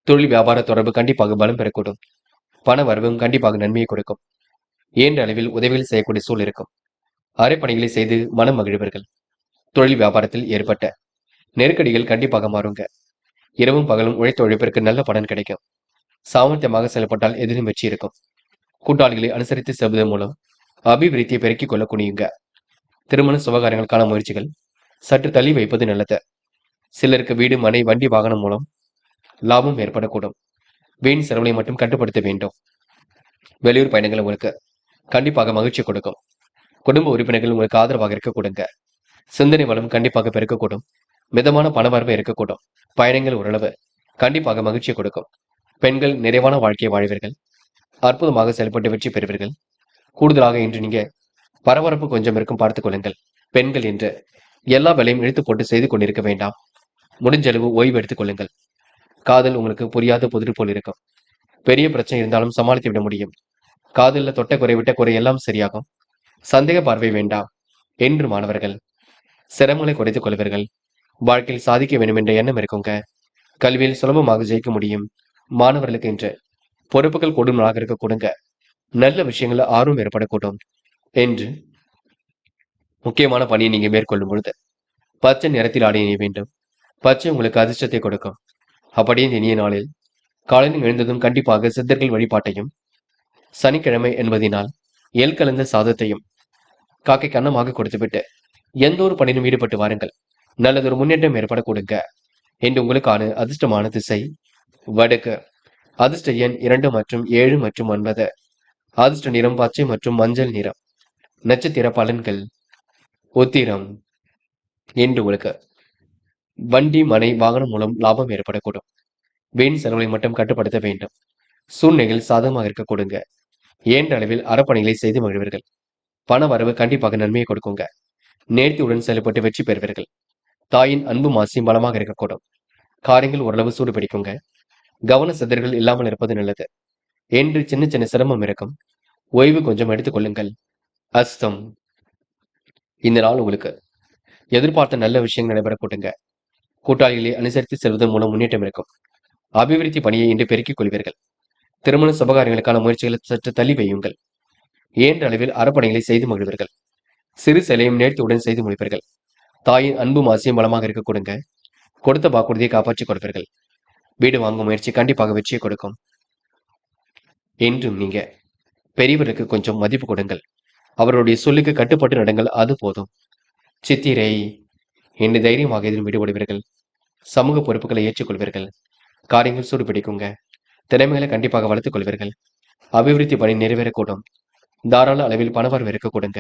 தொழில் வியாபார தொடர்பு கண்டிப்பாக பலம் பெறக்கூடும். பண வரவும் கண்டிப்பாக நன்மையை கொடுக்கும். இயன்ற அளவில் உதவிகள் செய்யக்கூடிய சூழல் இருக்கும். அரைப்பணிகளை செய்து மனம் மகிழ்வீர்கள். தொழில் வியாபாரத்தில் ஏற்பட்ட நெருக்கடிகள் கண்டிப்பாக மாறுங்க. இரவும் பகலும் உழைத்த உழைப்பிற்கு நல்ல பலன் கிடைக்கும். சாமர்த்தியமாக செயல்பட்டால் எதிலும் வெற்றி இருக்கும். கூட்டாளிகளை அனுசரித்து செல்வதன் மூலம் அபிவிருத்தியை பெருக்கிக் கொள்ள குனியுங்க. திருமண சுபகாரியங்களுக்கான முயற்சிகள் சற்று தள்ளி வைப்பது நல்லது. சிலருக்கு வீடு மனை வண்டி வாகனம் மூலம் லாபம் ஏற்படக்கூடும். வீண் செலவுகளை மட்டும் கட்டுப்படுத்த வேண்டும். வெளியூர் பயணங்கள் உங்களுக்கு கண்டிப்பாக மகிழ்ச்சி கொடுக்கும். குடும்ப உறுப்பினர்கள் உங்களுக்கு ஆதரவாக இருக்க கொடுங்க. சிந்தனை வளம் கண்டிப்பாக பெருக்கக்கூடும். மிதமான பணவரவு இருக்கக்கூடும். பயணங்கள் ஓரளவு கண்டிப்பாக மகிழ்ச்சியை கொடுக்கும். பெண்கள் நிறைவான வாழ்க்கையை வாழ்வீர்கள். அற்புதமாக செயல்பட்டு வெற்றி பெறுவீர்கள். கூடுதலாக இன்று நீங்க பரபரப்பு கொஞ்சம் இருக்கும், பார்த்துக் கொள்ளுங்கள். பெண்கள் என்று எல்லா வேலையும் இழுத்து போட்டு செய்து கொண்டிருக்க வேண்டாம். முடிஞ்ச அளவு ஓய்வு எடுத்துக் கொள்ளுங்கள். காதல் உங்களுக்கு புரியாத புதிர் போல் இருக்கும். பெரிய பிரச்சனை இருந்தாலும் சமாளித்து விட முடியும். காதலில் தொட்ட குறை விட்ட குறை எல்லாம் சரியாகும். சந்தேக பார்வை வேண்டாம். என்று மாணவர்கள் சிரமங்களை குறைத்துக் கொள்வீர்கள். வாழ்க்கையில் சாதிக்க வேண்டும் என்ற எண்ணம் இருக்குங்க. கல்வியில் சுலபமாக ஜெயிக்க முடியும். மாணவர்களுக்கு இன்று பொறுப்புகள் கூடும் நாளாக இருக்க கொடுங்க. நல்ல விஷயங்கள ஆர்வம் ஏற்படக்கூடும். என்று முக்கியமான பணியை நீங்க மேற்கொள்ளும் பொழுது பச்சை நிறத்தில் ஆடை அணிய வேண்டும். பச்சை உங்களுக்கு அதிர்ஷ்டத்தை கொடுக்கும். அப்படியே இந்த இனிய நாளில் காலையில் எழுந்ததும் கண்டிப்பாக சித்தர்கள் வழிபாட்டையும், சனிக்கிழமை என்பதினால் எல் கலந்த சாதத்தையும் காக்கைக்கு அன்னமாக கொடுத்துவிட்டு எந்த ஒரு பணியிலும் ஈடுபட்டு வாருங்கள். நல்லதொரு முன்னேற்றம் ஏற்பட கொடுங்க. என்று உங்களுக்கான அதிர்ஷ்டமான திசை வடக்கு. அதிர்ஷ்ட எண் 2 மற்றும் 7 மற்றும் 9. அதிர்ஷ்ட நிறம் பச்சை மற்றும் மஞ்சள் நிறம். நட்சத்திர பலன்கள். உத்திரம். என்று உங்களுக்கு வண்டி மனை வாகனம் மூலம் லாபம் ஏற்படக்கூடும். வீண் செலவுகளை மட்டும் கட்டுப்படுத்த வேண்டும். சூழ்நிலைகள் சாதகமாக இருக்க கொடுங்க. இயன்ற அளவில் அறப்பணிகளை செய்து மகிழ்வீர்கள். பண வரவு கண்டிப்பாக நன்மையை கொடுக்குங்க. நேர்த்தியுடன் செயல்பட்டு வெற்றி பெறுவீர்கள். தாயின் அன்பு மாசியும் பலமாக இருக்கக்கூடும். காரியங்கள் ஓரளவு சூடு பிடிக்குங்க. கவன சிதறல்கள் இல்லாமல் இருப்பது நல்லது. என்று சின்ன சின்ன சிரமம் இருக்கும். ஓய்வு கொஞ்சம் எடுத்துக் கொள்ளுங்கள். அஸ்தம். இந்த நாள் உங்களுக்கு எதிர்பார்த்த நல்ல விஷயங்கள் நடைபெற கூட்டுங்க. கூட்டாளிகளை அனுசரித்து செல்வதன் மூலம் முன்னேற்றம் இருக்கும். அபிவிருத்தி பணியை இன்று பெருக்கிக் கொள்வீர்கள். திருமண சுபகாரியங்களுக்கான முயற்சிகளை சற்று தள்ளி வையுங்கள். இயன்ற அளவில் அறப்பணிகளை செய்து மகிழ்வீர்கள். சிறு செயலையும் நேர்த்தியுடன் செய்து முடிப்பீர்கள். தாயின் அன்பும் ஆசையும் பலமாக இருக்க கொடுங்க. கொடுத்த வாக்குறுதியை காப்பாற்றிக் கொடுப்பீர்கள். வீடு வாங்கும் முயற்சி கண்டிப்பாக வெற்றியை கொடுக்கும். என்றும் நீங்க பெரியவருக்கு கொஞ்சம் மதிப்பு கொடுங்கள். அவருடைய சொல்லுக்கு கட்டுப்பட்டு நடங்கள், அது போதும். சித்திரை என்று தைரியமாக எதிரும் விடுபடுவீர்கள். சமூக பொறுப்புகளை ஏற்றுக்கொள்வீர்கள். காரியங்கள் சூடு பிடிக்குங்க. திறமைகளை கண்டிப்பாக வளர்த்துக் கொள்வீர்கள். அபிவிருத்தி பணி நிறைவேறக்கூடும். தாராள அளவில் பணவரவு இருக்க கொடுங்க.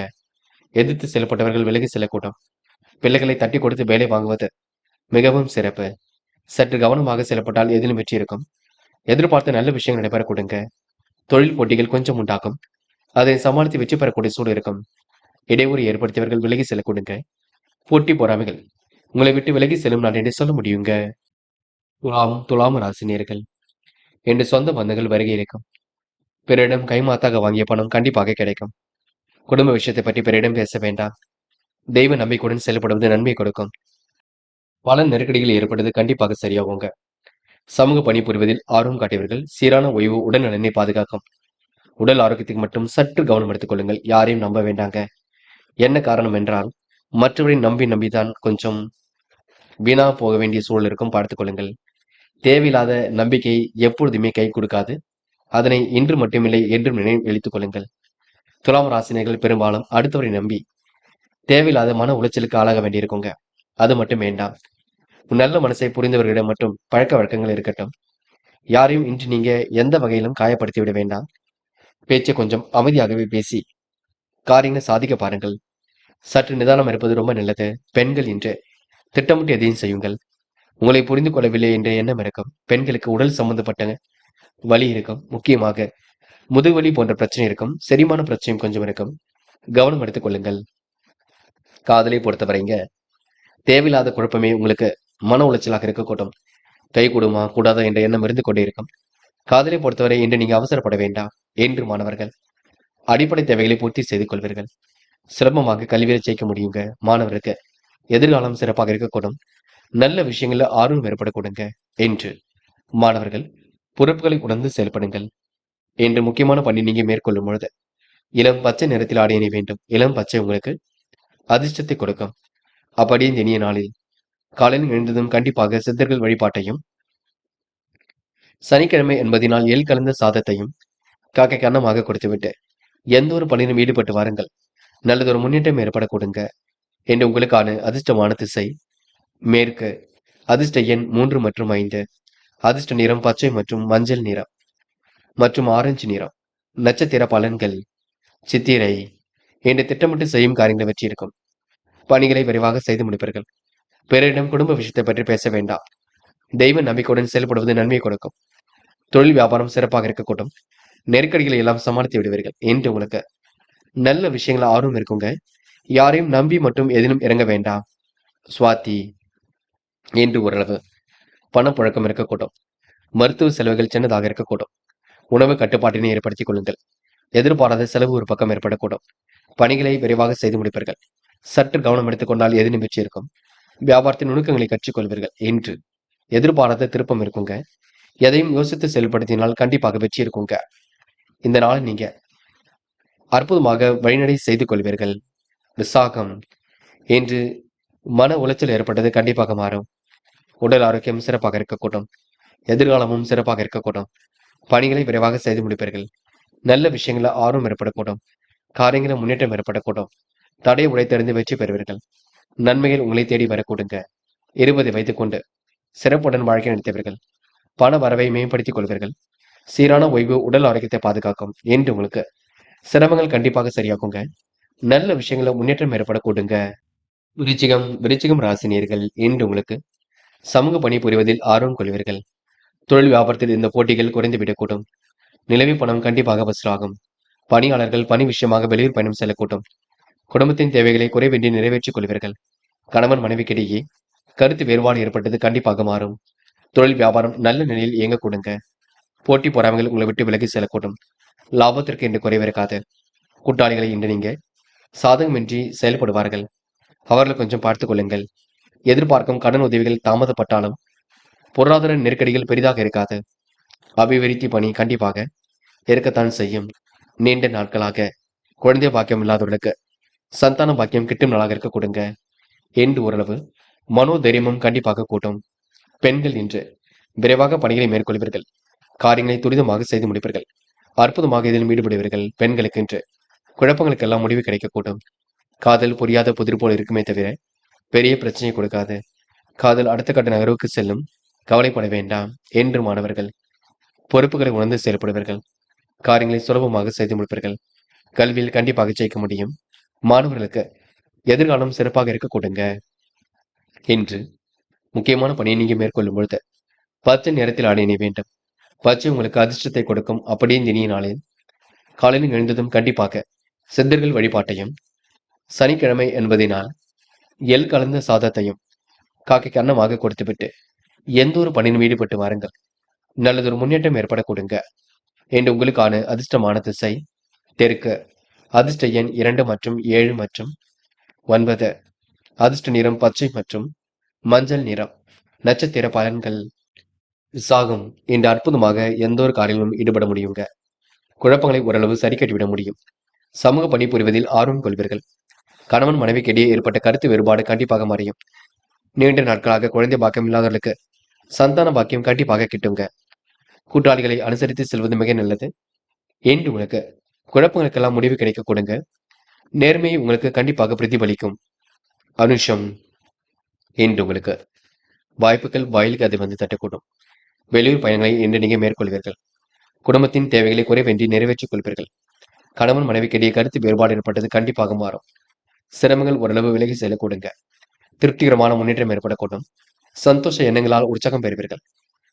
எதிர்த்து செல்லப்பட்டவர்கள் விலகி செல்லக்கூடும். பிள்ளைகளை தட்டி கொடுத்து வேலை வாங்குவது மிகவும் சிறப்பு. சற்று கவனமாக செல்லப்பட்டால் எதிலும் வெற்றி இருக்கும். எதிர்பார்த்த நல்ல விஷயங்கள் நடைபெற கொடுங்க. தொழில் போட்டிகள் கொஞ்சம் உண்டாகும். அதை சமாளித்து வெற்றி பெறக்கூடிய சூழல் இருக்கும். இடையூறு ஏற்படுத்தியவர்கள் விலகி செல்ல கொடுங்க. போட்டி பொறாமைகள் உங்களை விட்டு விலகி செல்லும் நாள் என்று சொல்ல முடியுங்க. துலாம் ராசினியர்கள் என்று சொந்த பந்தங்கள் வருகை இருக்கும். பிறரிடம் கைமாத்தாக வாங்கிய பணம் கண்டிப்பாக கிடைக்கும். குடும்ப விஷயத்தை பற்றி பிறரிடம் பேச வேண்டாம். தெய்வ நம்பிக்கையுடன் செயல்படுவது நன்மை கொடுக்கும். பல நெருக்கடிகள் ஏற்படுவது கண்டிப்பாக சரியாகுங்க. சமூக பணி புரிவதில் ஆர்வம் காட்டியவர்கள் சீரான ஓய்வு உடல் நலனை பாதுகாக்கும். உடல் ஆரோக்கியத்துக்கு மட்டும் சற்று கவனம் எடுத்துக் கொள்ளுங்கள். யாரையும் நம்ப வேண்டாங்க. என்ன காரணம் என்றால் மற்றவரை நம்பிதான் கொஞ்சம் வீணா போக வேண்டிய சூழல் இருக்கும், பார்த்துக் கொள்ளுங்கள். தேவையில்லாத நம்பிக்கை எப்பொழுதுமே கை கொடுக்காது. அதனை இன்று மட்டுமில்லை என்றும் நினைத்துக் கொள்ளுங்கள். துலாம் ராசினியர்கள் பெரும்பாலும் அடுத்தவரை நம்பி தேவையில்லாத மன உளைச்சலுக்கு ஆளாக வேண்டியிருக்குங்க. அது மட்டும் வேண்டாம். நல்ல மனசை புரிந்தவர்களிடம் மட்டும் பழக்க வழக்கங்கள் இருக்கட்டும். யாரையும் இன்று நீங்க எந்த வகையிலும் காயப்படுத்தி விட வேண்டாம். பேச்சை கொஞ்சம் அமைதியாகவே பேசி காரியங்களை சாதிக்க பாருங்கள். சற்று நிதானம் இருப்பது ரொம்ப நல்லது. பெண்கள் இன்று திட்டமிட்டு எதையும் செய்யுங்கள். உங்களை புரிந்து கொள்ளவில்லை என்ற எண்ணம் இருக்கும். பெண்களுக்கு உடல் சம்பந்தப்பட்ட வலி இருக்கும். முக்கியமாக முதுகுவலி போன்ற பிரச்சனை இருக்கும். செரிமான பிரச்சனையும் கொஞ்சம் இருக்கும். கவனம் எடுத்துக் கொள்ளுங்கள். காதலை பொறுத்தவரைங்க தேவையில்லாத குழப்பமே உங்களுக்கு மன உளைச்சலாக இருக்கக்கூடும். கை கூடுமா கூடாதா என்ற எண்ணம் இருந்து கொண்டே இருக்கும். காதலை பொறுத்தவரை இன்று நீங்க அவசரப்பட வேண்டாம். என்று மாணவர்கள் அடிப்படை தேவைகளை பூர்த்தி செய்து கொள்வீர்கள். சிரமமாக கல்வியை ஜெயிக்க முடியுங்க. மாணவருக்கு எதிர்காலம் சிறப்பாக இருக்கக்கூடும். நல்ல விஷயங்கள்ல ஆர்வம் ஏற்படக்கூடுங்க. என்று மாணவர்கள் பொறுப்புகளை உணர்ந்து செயல்படுங்கள். என்று முக்கியமான பணி நீங்க மேற்கொள்ளும் பொழுது இளம் பச்சை நிறத்தில் ஆடை அணிய வேண்டும். இளம் பச்சை உங்களுக்கு அதிர்ஷ்டத்தை கொடுக்கும். அப்படியே இந்த இனிய நாளில் காலையில் எழுந்ததும் கண்டிப்பாக சித்தர்கள் வழிபாட்டையும், சனிக்கிழமை என்பதினால் எள் கலந்த சாதத்தையும் காக்கைக்கு அன்னமாக கொடுத்துவிட்டு எந்த ஒரு பணியிலும் ஈடுபட்டு வாருங்கள். நல்லதொரு முன்னேற்றம் ஏற்பட கொடுங்க. என்று உங்களுக்கான அதிர்ஷ்டமான திசை மேற்கு. அதிர்ஷ்ட எண் 3 மற்றும் 5. அதிர்ஷ்ட நிறம் பச்சை மற்றும் மஞ்சள் நிறம் மற்றும் ஆரஞ்சு நிறம். நட்சத்திர பலன்கள். சித்திரை என்று திட்டமிட்டு செய்யும் காரியங்களை வெற்றி இருக்கும். பணிகளை விரைவாக செய்து முடிப்பீர்கள். பிறரிடம் குடும்ப விஷயத்தை பற்றி பேச வேண்டாம். தெய்வ நம்பிக்கையுடன் செயல்படுவது நன்மை கொடுக்கும். தொழில் வியாபாரம் சிறப்பாக இருக்கக்கூடும். நெருக்கடிகளை எல்லாம் சமாளித்து விடுவீர்கள். என்று உங்களுக்கு நல்ல விஷயங்கள் ஆர்வம் இருக்குங்க. யாரையும் நம்பி மட்டும் எதிலும் இறங்க வேண்டாம். சுவாதி என்று ஓரளவு பணப்புழக்கம் இருக்கக்கூடும். மருத்துவ செலவுகள் சின்னதாக இருக்கக்கூடும். உணவு கட்டுப்பாட்டினை ஏற்படுத்திக் கொள்ளுங்கள். எதிர்பாராத செலவு ஒரு பக்கம் ஏற்படக்கூடும். பணிகளை விரைவாக செய்து முடிப்பீர்கள். சற்று கவனம் எடுத்துக்கொண்டால் எதிலும் வெற்றி இருக்கும். வியாபாரத்தின் நுணுக்கங்களை கற்றுக்கொள்வீர்கள். என்று எதிர்பாராத திருப்பம் இருக்குங்க. எதையும் யோசித்து செயல்படுத்தினால் கண்டிப்பாக வெற்றி இருக்குங்க. இந்த நாளை நீங்க அற்புதமாக வழிநடை செய்து கொள்வீர்கள். விசாகம் என்று மன உளைச்சல் ஏற்பட்டது கண்டிப்பாக மாறும். உடல் ஆரோக்கியம் சிறப்பாக இருக்கக்கூடும். எதிர்காலமும் சிறப்பாக இருக்கக்கூடும். பணிகளை விரைவாக செய்து முடிப்பீர்கள். நல்ல விஷயங்கள ஆர்வம் ஏற்படக்கூடும். காரியங்கள முன்னேற்றம் ஏற்படக்கூடும். தடையை உடைத்தறிந்து வெற்றி பெறுவீர்கள். நன்மைகள் உங்களை தேடி வரக்கூடுங்க. 20 வைத்துக் கொண்டு சிறப்புடன் வாழ்க்கை நடத்தியவர்கள் பண வரவை மேம்படுத்திக் கொள்வீர்கள். சீரான ஓய்வு உடல் ஆரோக்கியத்தை பாதுகாக்கும். என்று உங்களுக்கு சிரமங்கள் கண்டிப்பாக சரியாகுங்க. நல்ல விஷயங்கள முன்னேற்றம் ஏற்படக்கூடுங்க. விருச்சிகம் ராசினியர்கள் என்று உங்களுக்கு சமூக பணி புரிவதில் ஆர்வம் கொள்வீர்கள். தொழில் வியாபாரத்தில் இந்த போட்டிகள் குறைந்துவிடக்கூடும். நிலவி பணம் கண்டிப்பாக வசூலாகும். பணியாளர்கள் பணி விஷயமாக வெளியூர் பயணம் செல்லக்கூடும். குடும்பத்தின் தேவைகளை குறைவின்றி நிறைவேற்றிக் கொள்வீர்கள். கணவன் மனைவிக்கிடையே கருத்து வேறுபாடு ஏற்பட்டது கண்டிப்பாக மாறும். தொழில் வியாபாரம் நல்ல நிலையில் இயங்கக்கூடுங்க. போட்டி பொறாமைகள் உங்களை விட்டு விலகி செல்லக்கூடும். லாபத்திற்கு என்று குறைவிருக்காது. கூட்டாளிகளை இன்று நீங்க சாதகமின்றி செயல்படுவார்கள். அவர்களை கொஞ்சம் பார்த்துக் கொள்ளுங்கள். எதிர்பார்க்கும் கடன் உதவிகள் தாமதப்பட்டாலும் பொருளாதார நெருக்கடிகள் பெரிதாக இருக்காது. அபிவிருத்தி பணி கண்டிப்பாக இருக்கத்தான் செய்யும். நீண்ட நாட்களாக குழந்தை பாக்கியம் இல்லாதவர்களுக்கு சந்தான பாக்கியம் கிட்டும் நாளாக இருக்க கொடுங்க என்று ஓரளவு மனோதைரியமும் கண்டிப்பாக கூட்டும். பெண்கள் இன்று விரைவாக பணிகளை மேற்கொள்வீர்கள். காரியங்களை துரிதமாக செய்து முடிப்பீர்கள். அற்புதமாக இதில் ஈடுபடுவீர்கள். பெண்களுக்கு இன்று குழப்பங்களுக்கெல்லாம் முடிவு கிடைக்கக்கூடும். காதல் புரியாத புதிர் போல் இருக்குமே தவிர பெரிய பிரச்சனையை கொடுக்காது. காதல் அடுத்த கட்ட நகர்வுக்கு செல்லும். கவலைப்பட வேண்டாம் என்று மாணவர்கள் பொறுப்புகளை உணர்ந்து செயல்படுவீர்கள். காரியங்களை சுலபமாக செய்து முடிப்பீர்கள். கல்வியில் கண்டிப்பாக ஜெயிக்க முடியும். மாணவர்களுக்கு எதிர்காலம் சிறப்பாக இருக்க கொடுங்க. இன்று முக்கியமான பணியை நீங்க மேற்கொள்ளும் பொழுது பச்சை நிறத்தில் ஆடை அணிய வேண்டும். பச்சை உங்களுக்கு அதிர்ஷ்டத்தை கொடுக்கும். அப்படியே இந்த இனிய நாளில் காலையில் எழுந்ததும் கண்டிப்பாக சித்தர்கள் வழிபாட்டையும், சனிக்கிழமை என்பதினால் எள் கலந்த சாதத்தையும் காக்கைக்கு அன்னமாக கொடுத்துவிட்டு எந்த ஒரு பணியிலும் ஈடுபட்டு வாருங்கள். நல்லதொரு முன்னேற்றம் ஏற்பட கொடுங்க. என்று உங்களுக்கான அதிர்ஷ்டமான திசை தெற்கு. அதிர்ஷ்ட எண் 2 மற்றும் 7 மற்றும் 9. அதிர்ஷ்ட நிறம் பச்சை மற்றும் மஞ்சள் நிறம். நட்சத்திர பலன்கள். விசாகம். இன்று அற்புதமாக எந்த ஒரு காரியங்களும் ஈடுபட முடியுங்க. குழப்பங்களை ஓரளவு சரி கட்டிவிட முடியும். சமூக பணி புரிவதில் ஆர்வம் கொள்வீர்கள். கணவன் மனைவிக்கிடையே ஏற்பட்ட கருத்து வேறுபாடு கண்டிப்பாக மறையும். நீண்ட நாட்களாக குழந்தை பாக்கியம் இல்லாதவர்களுக்கு சந்தான பாக்கியம் கண்டிப்பாக கிட்டுங்க. கூட்டாளிகளை அனுசரித்து செல்வது மிக நல்லது. என்று உங்களுக்கு குழப்பங்களுக்கெல்லாம் முடிவு கிடைக்க கொடுங்க. நேர்மையை உங்களுக்கு கண்டிப்பாக பிரதிபலிக்கும். அனுஷம். என்று உங்களுக்கு வாய்ப்புகள் வாயிலுக்கு அது வந்து தட்டக்கூடும். வெளியூர் பயணங்களை இன்று நீங்க மேற்கொள்வீர்கள். குடும்பத்தின் தேவைகளை குறைவின்றி நிறைவேற்றிக் கொள்வீர்கள். கணவன் மனைவிக்கிடையே கருத்து வேறுபாடு ஏற்பட்டது கண்டிப்பாக மாறும். சிரமங்கள் ஓரளவு விலகி செல்ல கொடுங்க. திருப்திகரமான முன்னேற்றம் ஏற்படக்கூடும். சந்தோஷ எண்ணங்களால் உற்சாகம் பெறுவீர்கள்.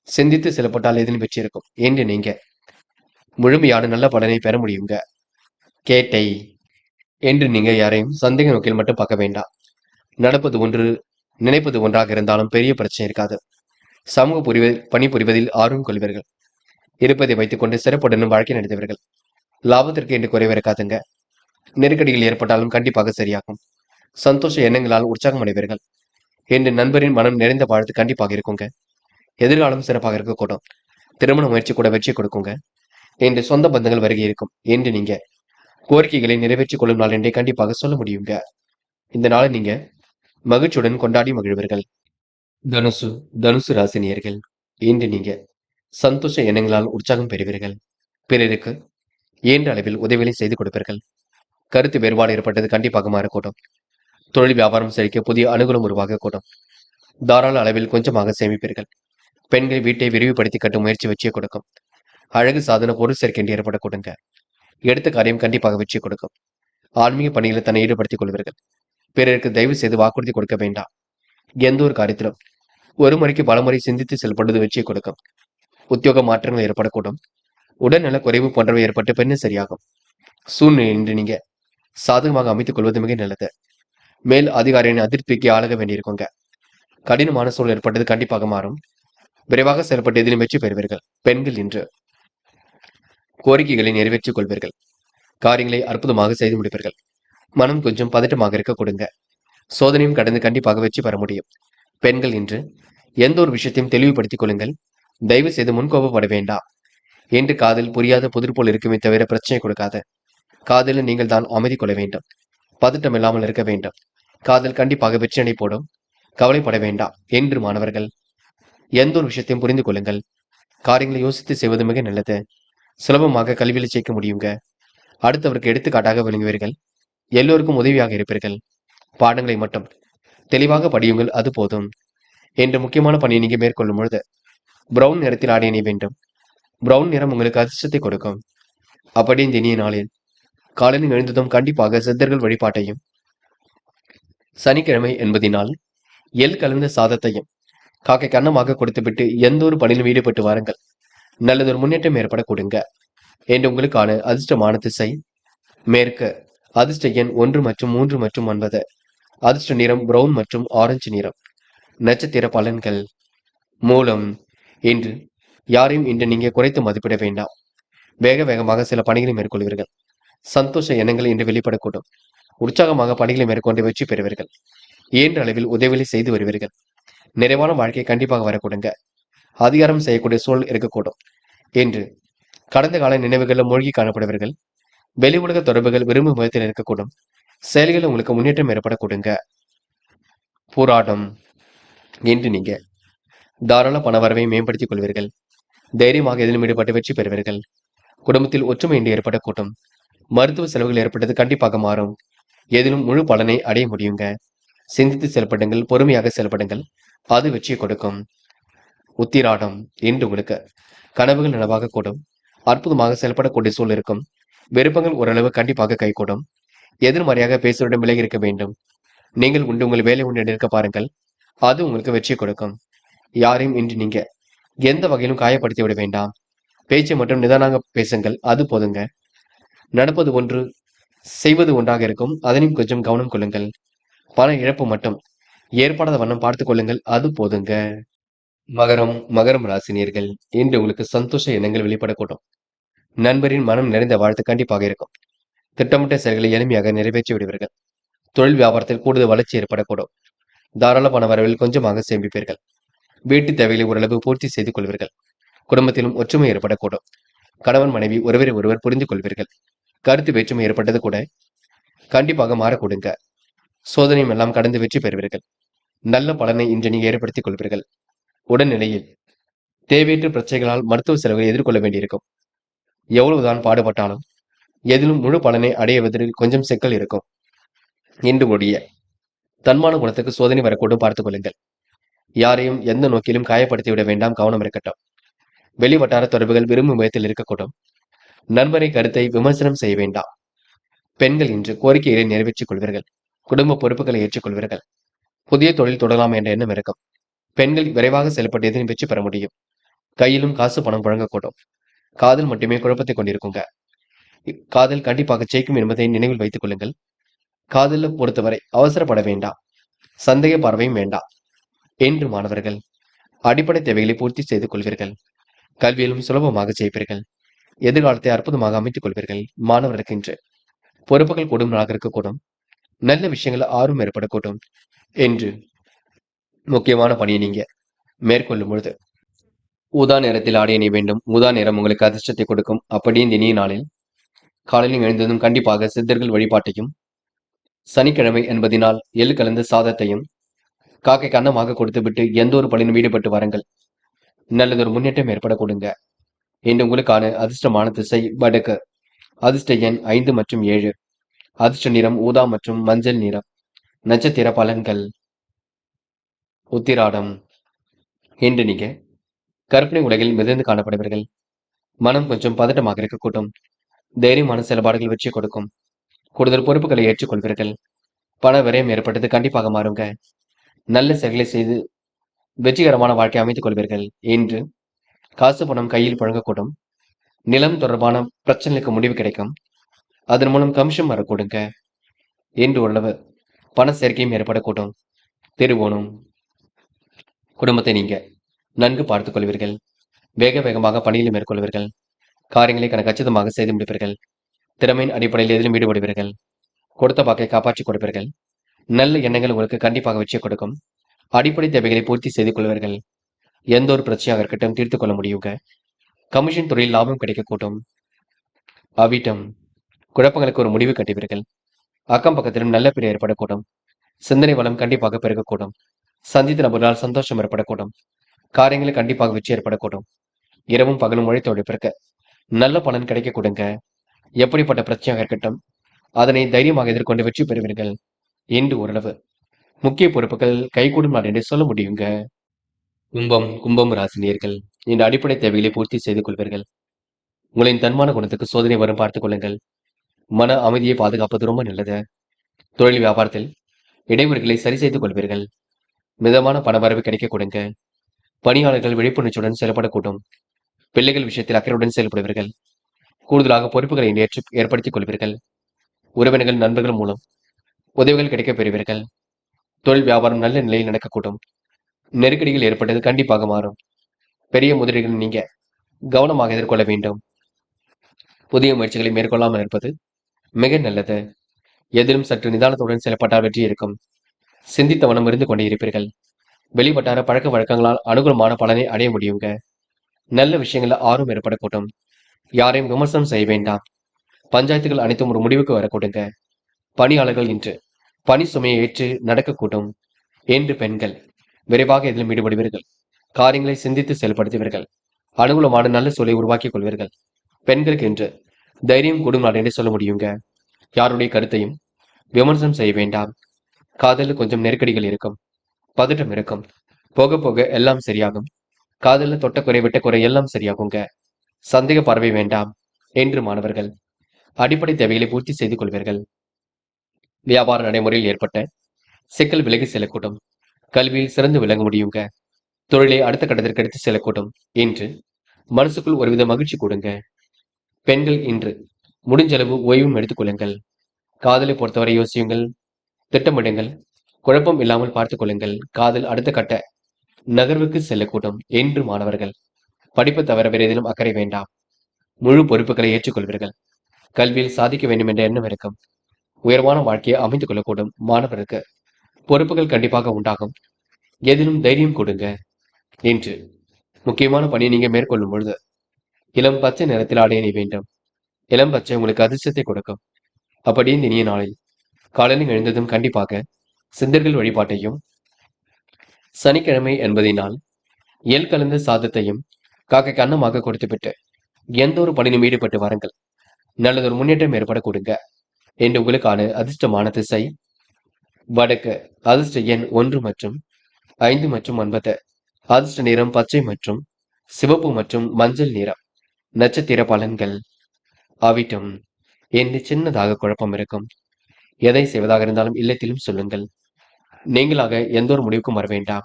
சிந்தித்து செயல்பட்டால் எதிலும் வெற்றி இருக்கும் என்று நீங்க முழுமையான நல்ல பலனை பெற முடியுங்க. கேட்டை. என்று நீங்க யாரையும் சந்தேக நோக்கில் மட்டும் பார்க்க வேண்டாம். நடப்பது ஒன்று, நினைப்பது ஒன்றாக இருந்தாலும் பெரிய பிரச்சனை இருக்காது. சமூக பணி புரிவதில் ஆர்வம் கொள்வீர்கள். இருப்பதை வைத்துக் கொண்டு சிறப்புடனும் வாழ்க்கை நடத்துவீர்கள். லாபத்திற்கு என்று குறைவு இருக்காதுங்க. நெருக்கடிகள் ஏற்பட்டாலும் கண்டிப்பாக சரியாகும். சந்தோஷ எண்ணங்களால் உற்சாகம் அடைவீர்கள். என்று நண்பரின் மனம் நிறைந்த வாழ்த்து கண்டிப்பாக இருக்குங்க. எதிர்காலம் சிறப்பாக இருக்கக்கூடும். திருமண முயற்சி கூட வெற்றி கொடுக்குங்க. என்று சொந்த பந்தங்கள் வருகை இருக்கும். என்று நீங்க கோரிக்கைகளை நிறைவேற்றிக் கொள்ளும் நாள் என்றே கண்டிப்பாக சொல்ல முடியுங்க. இந்த நாளை நீங்க மகிழ்ச்சியுடன் கொண்டாடி மகிழ்வீர்கள். தனுசு. தனுசு ராசினியர்கள். இன்று நீங்க சந்தோஷ எண்ணங்களால் உற்சாகம் பெறுவீர்கள். பிறருக்கு இயன்ற அளவில் உதவிகளை செய்து கொடுப்பீர்கள். கருத்து வேறுபாடு ஏற்பட்டது கண்டிப்பாக மாறக்கூடும். தொழில் வியாபாரம் செழிக்க புதிய அனுகூலம் உருவாகக்கூடும். தாராள அளவில் கொஞ்சமாக சேமிப்பீர்கள். பெண்கள் வீட்டை விரிவுபடுத்தி கட்டும் முயற்சி வெற்றியை கொடுக்கும். அழகு சாதன பொருள் சேர்க்கை ஏற்பட கொடுங்க. எடுத்த காரியம் கண்டிப்பாக வெற்றி கொடுக்கும். ஆன்மீக பணிகளை தன்னை ஈடுபடுத்திக் கொள்வீர்கள். பிறருக்கு தயவு செய்து வாக்குறுதி கொடுக்க வேண்டாம். எந்த ஒரு காரியத்திலும் ஒரு முறைக்கு பலமுறை சிந்தித்து செயல்படுவது வெற்றியை கொடுக்கும். உத்தியோக மாற்றங்கள் ஏற்படக்கூடும். உடல்நல குறைவு போன்றவை ஏற்பட்டு பின்னர் சரியாகும். சூழ்நிலை என்று நீங்க சாதகமாக அமைத்துக் கொள்வது மிக நல்லது. மேல் அதிகாரியின் அதிருப்திக்கு ஆளாக வேண்டியிருக்குங்க. கடினமான சூழல் ஏற்பட்டது கண்டிப்பாக மாறும். விரைவாக செயல்பட்டு எதிலும் வெற்றி பெறுவீர்கள். பெண்கள் இன்று கோரிக்கைகளை நிறைவேற்றிக் கொள்வீர்கள். காரியங்களை அற்புதமாக செய்து முடிப்பீர்கள். மனம் கொஞ்சம் பதட்டமாக இருக்க கொடுங்க. சோதனையும் கடந்து கண்டிப்பாக வெற்றி பெற முடியும். பெண்கள் இன்று எந்த ஒரு விஷயத்தையும் தெளிவுபடுத்திக் கொள்ளுங்கள். தயவு செய்து முன்கோபப்பட வேண்டாம். என்று காதல் புரியாத புதிர் போல் இருக்குமே தவிர பிரச்சனை கொடுக்காத. காதலில் நீங்கள் தான் அமைதி கொள்ள வேண்டும். பதட்டம் இல்லாமல் இருக்க வேண்டும். காதல் கண்டிப்பாக வெற்றியடை போடும். கவலைப்பட வேண்டாம். என்று மாணவர்கள் எந்த ஒரு விஷயத்தையும் புரிந்து கொள்ளுங்கள். காரியங்களை யோசித்து செய்வது மிக நல்லது. சுலபமாக கல்வியில் ஜெயிக்க முடியுங்க. அடுத்தவருக்கு எடுத்துக்காட்டாக விளங்குவீர்கள். எல்லோருக்கும் உதவியாக இருப்பீர்கள். பாடங்களை மட்டும் தெளிவாக படியுங்கள், அது போதும். என்ற முக்கியமான பணியை நீங்க மேற்கொள்ளும் பொழுது பிரவுன் நிறத்தில் ஆடை அணிய வேண்டும். பிரவுன் நிறம் உங்களுக்கு அதிர்ஷ்டத்தை கொடுக்கும். அப்படி இந்த இனிய நாளில் காலையில் எழுந்ததும் கண்டிப்பாக சித்தர்கள் வழிபாட்டையும், சனிக்கிழமை என்பதினால் எள் கலந்த சாதத்தையும் காக்கைக்கு அன்னமாக கொடுத்துவிட்டு எந்த ஒரு பணியிலும் ஈடுபட்டு வாருங்கள். நல்லதொரு முன்னேற்றம் ஏற்பட கொடுங்க. என்று உங்களுக்கான அதிர்ஷ்டமான திசை மேற்கு. அதிர்ஷ்ட எண் 1 மற்றும் 3 மற்றும் 9. அதிர்ஷ்ட நிறம் பிரவுன் மற்றும் ஆரஞ்சு நிறம். நட்சத்திர பலன்கள். மூலம். இன்று யாரையும் இன்று நீங்க குறைத்து மதிப்பிட வேண்டாம். வேகமாக சில பணிகளை மேற்கொள்வீர்கள். சந்தோஷ எண்ணங்கள் இன்று வெளிப்படக்கூடும். உற்சாகமாக பணிகளை மேற்கொண்டு வெற்றி பெறுவீர்கள். இயன்ற அளவில் உதவிகளை செய்து வருவீர்கள். நிறைவான வாழ்க்கை கண்டிப்பாக வரக்கூடுங்க. அதிகாரம் செய்யக்கூடிய சூழல் இருக்கக்கூடும் என்று கடந்த கால நினைவுகளில் மூழ்கி காணப்படுவீர்கள். வெளி உலக தொடர்புகள் விரும்பும் விதத்தில் இருக்கக்கூடும். செயல்களில் உங்களுக்கு முன்னேற்றம் ஏற்படக்கூடுங்க. போராட்டம் என்று நீங்க தாராள பண வரவை மேம்படுத்திக் கொள்வீர்கள். தைரியமாக எதிலும் ஈடுபட்டு வெற்றி பெறுவீர்கள். குடும்பத்தில் ஒற்றுமை இன்றி ஏற்படக்கூடும். மருத்துவ செலவுகள் ஏற்பட்டது கண்டிப்பாக மாறும். எதிலும் முழு பலனை அடைய முடியுங்க. சிந்தித்து செயல்படுங்கள், பொறுமையாக செயல்படுங்கள். அது வெற்றியை கொடுக்கும். உத்திராடம் என்று உங்களுக்கு கனவுகள் நனவாக கூடும். அற்புதமாக செயல்படக்கூடிய சூழல் இருக்கும். விருப்பங்கள் ஓரளவு கண்டிப்பாக கைகூடும். எதிர்மறையாக பேசுவரிடம் விலகி இருக்க வேண்டும். நீங்கள் உண்டு உங்கள் வேலை உண்டு இருக்க பாருங்கள். அது உங்களுக்கு வெற்றி கொடுக்கும். யாரையும் இன்று நீங்க எந்த வகையிலும் காயப்படுத்தி விட வேண்டாம். பேச்சை மட்டும் நிதானமாக பேசுங்கள், அது போதுங்க. நடப்பது ஒன்று, செய்வது ஒன்றாக இருக்கும். அதனையும் கொஞ்சம் கவனம் கொள்ளுங்கள். பண இழப்பு மட்டும் ஏற்படாத வண்ணம் பார்த்துக் கொள்ளுங்கள், அது போதுங்க. மகரம் ராசினியர்கள் இன்று உங்களுக்கு சந்தோஷ எண்ணங்கள் வெளிப்படக்கூடும். நண்பரின் மனம் நிறைந்த வாழ்த்து கண்டிப்பாக இருக்கும். திட்டமிட்ட செயல்களை எளிமையாக நிறைவேற்றி விடுவீர்கள். தொழில் வியாபாரத்தில் கூடுதல் வளர்ச்சி ஏற்படக்கூடும். தாராள பண வரவில் கொஞ்சமாக சேமிப்பீர்கள். வீட்டு தேவைகளை ஓரளவு பூர்த்தி செய்து கொள்வீர்கள். குடும்பத்திலும் ஒற்றுமை ஏற்படக்கூடும். கணவன் மனைவி ஒருவரை ஒருவர் புரிந்து கொள்வீர்கள். கருத்து வேற்றுமை ஏற்பட்டது கூட கண்டிப்பாக மாறக்கூடுங்க. சோதனையும் எல்லாம் கடந்து வெற்றி பெறுவீர்கள். நல்ல பலனை இன்று நீங்க ஏற்படுத்திக் கொள்வீர்கள். உடல்நிலையில் தேவையற்ற பிரச்சனைகளால் மருத்துவ செலவை எதிர்கொள்ள வேண்டியிருக்கும். எவ்வளவுதான் பாடுபட்டாலும் எதிலும் முழு பலனை அடைவதில் கொஞ்சம் சிக்கல் இருக்கும். இன்று உடைய தன்மான குணத்துக்கு சோதனை வரக்கூடும், பார்த்துக் கொள்ளுங்கள். யாரையும் எந்த நோக்கிலும் காயப்படுத்தி விட வேண்டாம், கவனம் இருக்கட்டும். வெளிவட்டார தொடர்புகள் விரும்பும் விதத்தில் இருக்கக்கூடும். நண்பரை கருத்தை விமர்சனம் செய்ய வேண்டாம். பெண்கள் இன்று கோரிக்கைகளை நிறைவேற்றிக் கொள்வீர்கள். குடும்ப பொறுப்புகளை ஏற்றுக்கொள்வீர்கள். புதிய தொழில் தொடரலாம் என்ற எண்ணம் இருக்கும். பெண்கள் விரைவாக செயல்பட்டு எதிலும் வெற்றி பெற முடியும். கையிலும் காசு பணம் வழங்கக்கூடும். காதல் மட்டுமே குழப்பத்தை கொண்டிருக்குங்க. காதல் கண்டிப்பாக ஜெயிக்கும் என்பதை நினைவில் வைத்துக் கொள்ளுங்கள். காதலை பொறுத்தவரை அவசரப்பட வேண்டாம். சந்தேக பார்வையும் வேண்டாம். என்று மாணவர்கள் அடிப்படை தேவைகளை பூர்த்தி செய்து கொள்வீர்கள். கல்வியிலும் சுலபமாக ஜெயிப்பீர்கள். எதிர்காலத்தை அற்புதமாக அமைத்துக் கொள்வீர்கள். மாணவருக்கு இன்று பொறுப்புகள் கூடும் நாளாக இருக்கக்கூடும். நல்ல விஷயங்கள் ஆர்வம் ஏற்படக்கூடும் என்று முக்கியமான பணியை நீங்க மேற்கொள்ளும் பொழுது ஊதா நேரத்தில் ஆடை அணிய வேண்டும். ஊதா நேரம் உங்களுக்கு அதிர்ஷ்டத்தை கொடுக்கும். அப்படி இந்த இனிய நாளில் காலையில் எழுந்ததும் கண்டிப்பாக சித்தர்கள் வழிபாட்டையும், சனிக்கிழமை என்பதினால் எள்ளு கலந்த சாதத்தையும் காக்கை கன்னமாக கொடுத்துவிட்டு எந்த ஒரு பணியிலும் ஈடுபட்டு வாருங்கள். நல்லதொரு முன்னேற்றம் ஏற்பட கொடுங்க. இன்று உங்களுக்கான அதிர்ஷ்டமான திசை வடக்கு. அதிர்ஷ்ட எண் 5 மற்றும் 7. அதிர்ஷ்ட நிறம் ஊதா மற்றும் மஞ்சள் நிறம். நட்சத்திர பலன்கள். உத்திராடம் இன்று நீங்க கற்பனை உலகில் மிதந்து காணப்படுவீர்கள். மனம் கொஞ்சம் பதட்டமாக இருக்கக்கூடும். தைரியமான செயல்பாடுகள் வெற்றி கொடுக்கும். கூடுதல் பொறுப்புகளை ஏற்றுக்கொள்வீர்கள். பண விரயம் ஏற்பட்டது கண்டிப்பாக மாறுங்க. நல்ல செயல்களை செய்து வெற்றிகரமான வாழ்க்கை அமைத்துக் கொள்வீர்கள். இன்று காசு பணம் கையில் புழங்கக்கூடும். நிலம் தொடர்பான பிரச்சனைகளுக்கு முடிவு கிடைக்கும். அதன் மூலம் கமிஷன் வரக்கூடுங்க. இன்று ஓரளவு பண சேர்க்கையும் ஏற்படக்கூடும். திருவோணம் குடும்பத்தை நீங்க நன்கு பார்த்துக் கொள்வீர்கள். வேகமாக பணியில் மேற்கொள்வீர்கள். காரியங்களை கச்சிதமாக செய்து முடிப்பீர்கள். திறமையின் அடிப்படையில் எதிலும் ஈடுபடுவீர்கள். கொடுத்த வாக்கை காப்பாற்றிக் கொடுப்பீர்கள். நல்ல எண்ணங்கள் உங்களுக்கு கண்டிப்பாக வெற்றி கொடுக்கும். அடிப்படை தேவைகளை பூர்த்தி செய்து கொள்வீர்கள். எந்த ஒரு பிரச்சனையாக இருக்கட்டும் தீர்த்துக் கொள்ள முடியுங்க. கமிஷன் துறையில் லாபம் கிடைக்கக்கூடும். அவிட்டம் குழப்பங்களுக்கு ஒரு முடிவு கட்டுவீர்கள். அக்கம் பக்கத்திலும் நல்ல பேர் ஏற்படக்கூடும். சிந்தனை வளம் கண்டிப்பாக பெருகக்கூடும். சந்தித்த நபர்களால் சந்தோஷம் ஏற்படக்கூடும். காரியங்களில் கண்டிப்பாக வெற்றி ஏற்படக்கூடும். இரவும் பகலும் உழைத்து உழைப்பிருக்க நல்ல பலன் கிடைக்க கொடுங்க. எப்படிப்பட்ட பிரச்சனையாக இருக்கட்டும் அதனை தைரியமாக எதிர்கொண்டு வெற்றி பெறுவீர்கள். இன்று ஓரளவு முக்கிய பொறுப்புகள் கைகூடும் நாள் என்று சொல்ல முடியுங்க. கும்பம் ராசினியர்கள் இந்த அடிப்படை தேவைகளை பூர்த்தி செய்து கொள்வீர்கள். உங்களின் தன்மான குணத்துக்கு சோதனை வரும் பார்த்துக் கொள்ளுங்கள். மன அமைதியை பாதுகாப்பது ரொம்ப நல்லது. தொழில் வியாபாரத்தில் இடைமுறைகளை சரி செய்து கொள்வீர்கள். மிதமான பணவரவு கிடைக்க கொடுங்க. பணியாளர்கள் விழிப்புணர்ச்சியுடன் செயல்படக்கூடும். பிள்ளைகள் விஷயத்தில் அக்கறையுடன் செயல்படுவீர்கள். கூடுதலாக பொறுப்புகளை ஏற்படுத்திக் கொள்வீர்கள். உறவினர்கள் நண்பர்கள் மூலம் உதவிகள் கிடைக்கப் பெறுவீர்கள். தொழில் வியாபாரம் நல்ல நிலையில் நடக்கக்கூடும். நெருக்கடிகள் ஏற்பட்டது கண்டிப்பாக மாறும். பெரிய முதலீடுகள் நீங்க கவனமாக எதிர்கொள்ள வேண்டும். புதிய முயற்சிகளை மேற்கொள்ளாமல் இருப்பது மிக நல்லது. எதிலும் சற்று நிதானத்துடன் செயல்பட்டால் வெற்றி இருக்கும். சிந்தித்த வண்ணம் இருந்து கொண்டே இருப்பீர்கள். வெளிவட்டார பழக்க வழக்கங்களால் அனுகூலமான பலனை அடைய முடியுங்க. நல்ல விஷயங்கள ஆர்வம் ஏற்படக்கூடும். யாரையும் விமர்சனம் செய்ய வேண்டாம். பஞ்சாயத்துகள் அனைத்தும் ஒரு முடிவுக்கு வரக்கூடுங்க. பணியாளர்கள் இன்று பணி சுமையை ஏற்று நடக்கக்கூடும். என்று பெண்கள் விரைவாக இதிலும் ஈடுபடுவீர்கள். காரியங்களை சிந்தித்து செயல்படுத்துவீர்கள். அனுகூலமான நல்ல சூழலை உருவாக்கிக் கொள்வீர்கள். பெண்களுக்கு இன்று தைரியம் கூடும் நாள் என்று சொல்ல முடியுங்க. யாருடைய கருத்தையும் விமர்சனம் செய்ய வேண்டாம். காதலில் கொஞ்சம் நெருக்கடிகள் இருக்கும். பதட்டம் இருக்கும். போக போக எல்லாம் சரியாகும். காதலில் தொட்ட குறை விட்ட குறை எல்லாம் சரியாகுங்க. சந்தேக பார்வை வேண்டாம் என்று மாணவர்கள் அடிப்படை தேவைகளை பூர்த்தி செய்து கொள்வீர்கள். வியாபார நடைமுறையில் ஏற்பட்ட சிக்கல் விலகி செல்லக்கூடும். கல்வியில் சிறந்து விளங்க முடியுங்க. தொழிலை அடுத்த கட்டத்திற்கு எடுத்து செல்லக்கூடும் என்று மனசுக்குள் ஒருவித மகிழ்ச்சி கொடுங்க. பெண்கள் இன்று முடிஞ்சளவு ஓய்வும் எடுத்துக் கொள்ளுங்கள். காதலை பொறுத்தவரை யோசியுங்கள், திட்டமிடுங்கள், குழப்பம் இல்லாமல் பார்த்துக் கொள்ளுங்கள். காதல் அடுத்த கட்ட நகர்வுக்கு செல்லக்கூடும் என்று மாணவர்கள் படிப்பு தவிர வேறு எதிலும் அக்கறை வேண்டாம். முழு பொறுப்புகளை ஏற்றுக்கொள்வீர்கள். கல்வியில் சாதிக்க வேண்டும் என்ற எண்ணம் இருக்கும். உயர்வான வாழ்க்கையை அமைத்துக் கொள்ளக்கூடும் மாணவருக்கு பொறுப்புகள் கண்டிப்பாக உண்டாகும். எதிலும் தைரியம் கொடுங்க என்று முக்கியமான பணியை நீங்க மேற்கொள்ளும் பொழுது இளம் பச்சை நிறத்தில் ஆடை அணிய வேண்டும். இளம் பச்சை உங்களுக்கு அதிர்ஷ்டத்தை கொடுக்கும். அப்படி இந்த இனிய நாளில் காலையில் எழுந்ததும் கண்டிப்பாக சித்தர்கள் வழிபாட்டையும், சனிக்கிழமை என்பதினால் எல் கலந்த சாதத்தையும் காக்கைக்கு அன்னமாக கொடுத்துவிட்டு எந்த ஒரு பணியும் ஈடுபட்டு வாருங்கள். நல்லதொரு முன்னேற்றம் ஏற்பட கொடுங்க என்று உங்களுக்கான அதிர்ஷ்டமான திசை வடக்கு. அதிர்ஷ்ட எண் 1 மற்றும் 5 மற்றும் 9. அதிர்ஷ்ட நிறம் பச்சை மற்றும் சிவப்பு மற்றும் மஞ்சள் நிறம். நட்சத்திர பலன்கள். அவிட்டம். என்று சின்னதாக குழப்பம் இருக்கும். எதை செய்வதாக இருந்தாலும் இல்லத்திலும் சொல்லுங்கள். நீங்களாக எந்த ஒரு முடிவுக்கும் வர வேண்டாம்.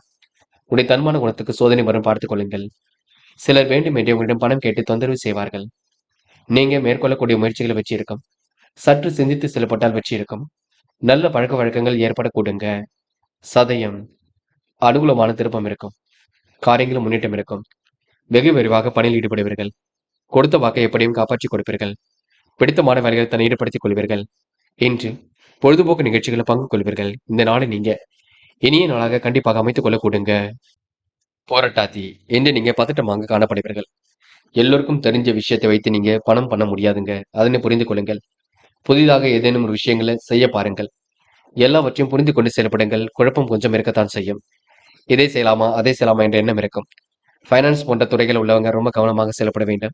உடைய தன்மான குணத்துக்கு சோதனை வரும் பார்த்துக் கொள்ளுங்கள். சிலர் வேண்டும் என்று உங்களிடம் பணம் கேட்டு தொந்தரவு செய்வார்கள். நீங்க மேற்கொள்ளக்கூடிய முயற்சிகளை வெற்றி இருக்கும். சற்று சிந்தித்து செயல்பட்டால் வெற்றி இருக்கும். நல்ல பழக்க வழக்கங்கள் ஏற்படக்கூடுங்க. சதயம். அனுகூலமான திருப்பம் இருக்கும். காரியங்களும் முன்னேற்றம் இருக்கும். வெகு விரைவாக பணியில் ஈடுபடுவீர்கள். கொடுத்த வாக்கை எப்படியும் காப்பாற்றிக் கொடுப்பீர்கள். பிடித்தமான வேலைகளை தன்னை ஈடுபடுத்திக் கொள்வீர்கள். இன்று பொழுதுபோக்கு நிகழ்ச்சிகளை பங்கு கொள்வீர்கள். இந்த நாளை நீங்க இனிய நாளாக கண்டிப்பாக அமைத்துக் கொள்ள கூடுங்க. போராட்டாத்தி என்று நீங்க பதட்டமாக காணப்படுவீர்கள். எல்லோருக்கும் தெரிஞ்ச விஷயத்தை வைத்து நீங்க பணம் பண்ண முடியாதுங்க. அதனை புரிந்து கொள்ளுங்கள். புதிதாக ஏதேனும் ஒரு விஷயங்களை செய்ய பாருங்கள். எல்லாவற்றையும் புரிந்து கொண்டு செயல்படுங்கள். குழப்பம் கொஞ்சம் இருக்கத்தான் செய்யும். இதை செய்யலாமா அதை செய்யலாமா என்ற எண்ணம் இருக்கும். ஃபைனான்ஸ் போன்ற துறைகள் உள்ளவங்க ரொம்ப கவனமாக செயல்பட வேண்டும்.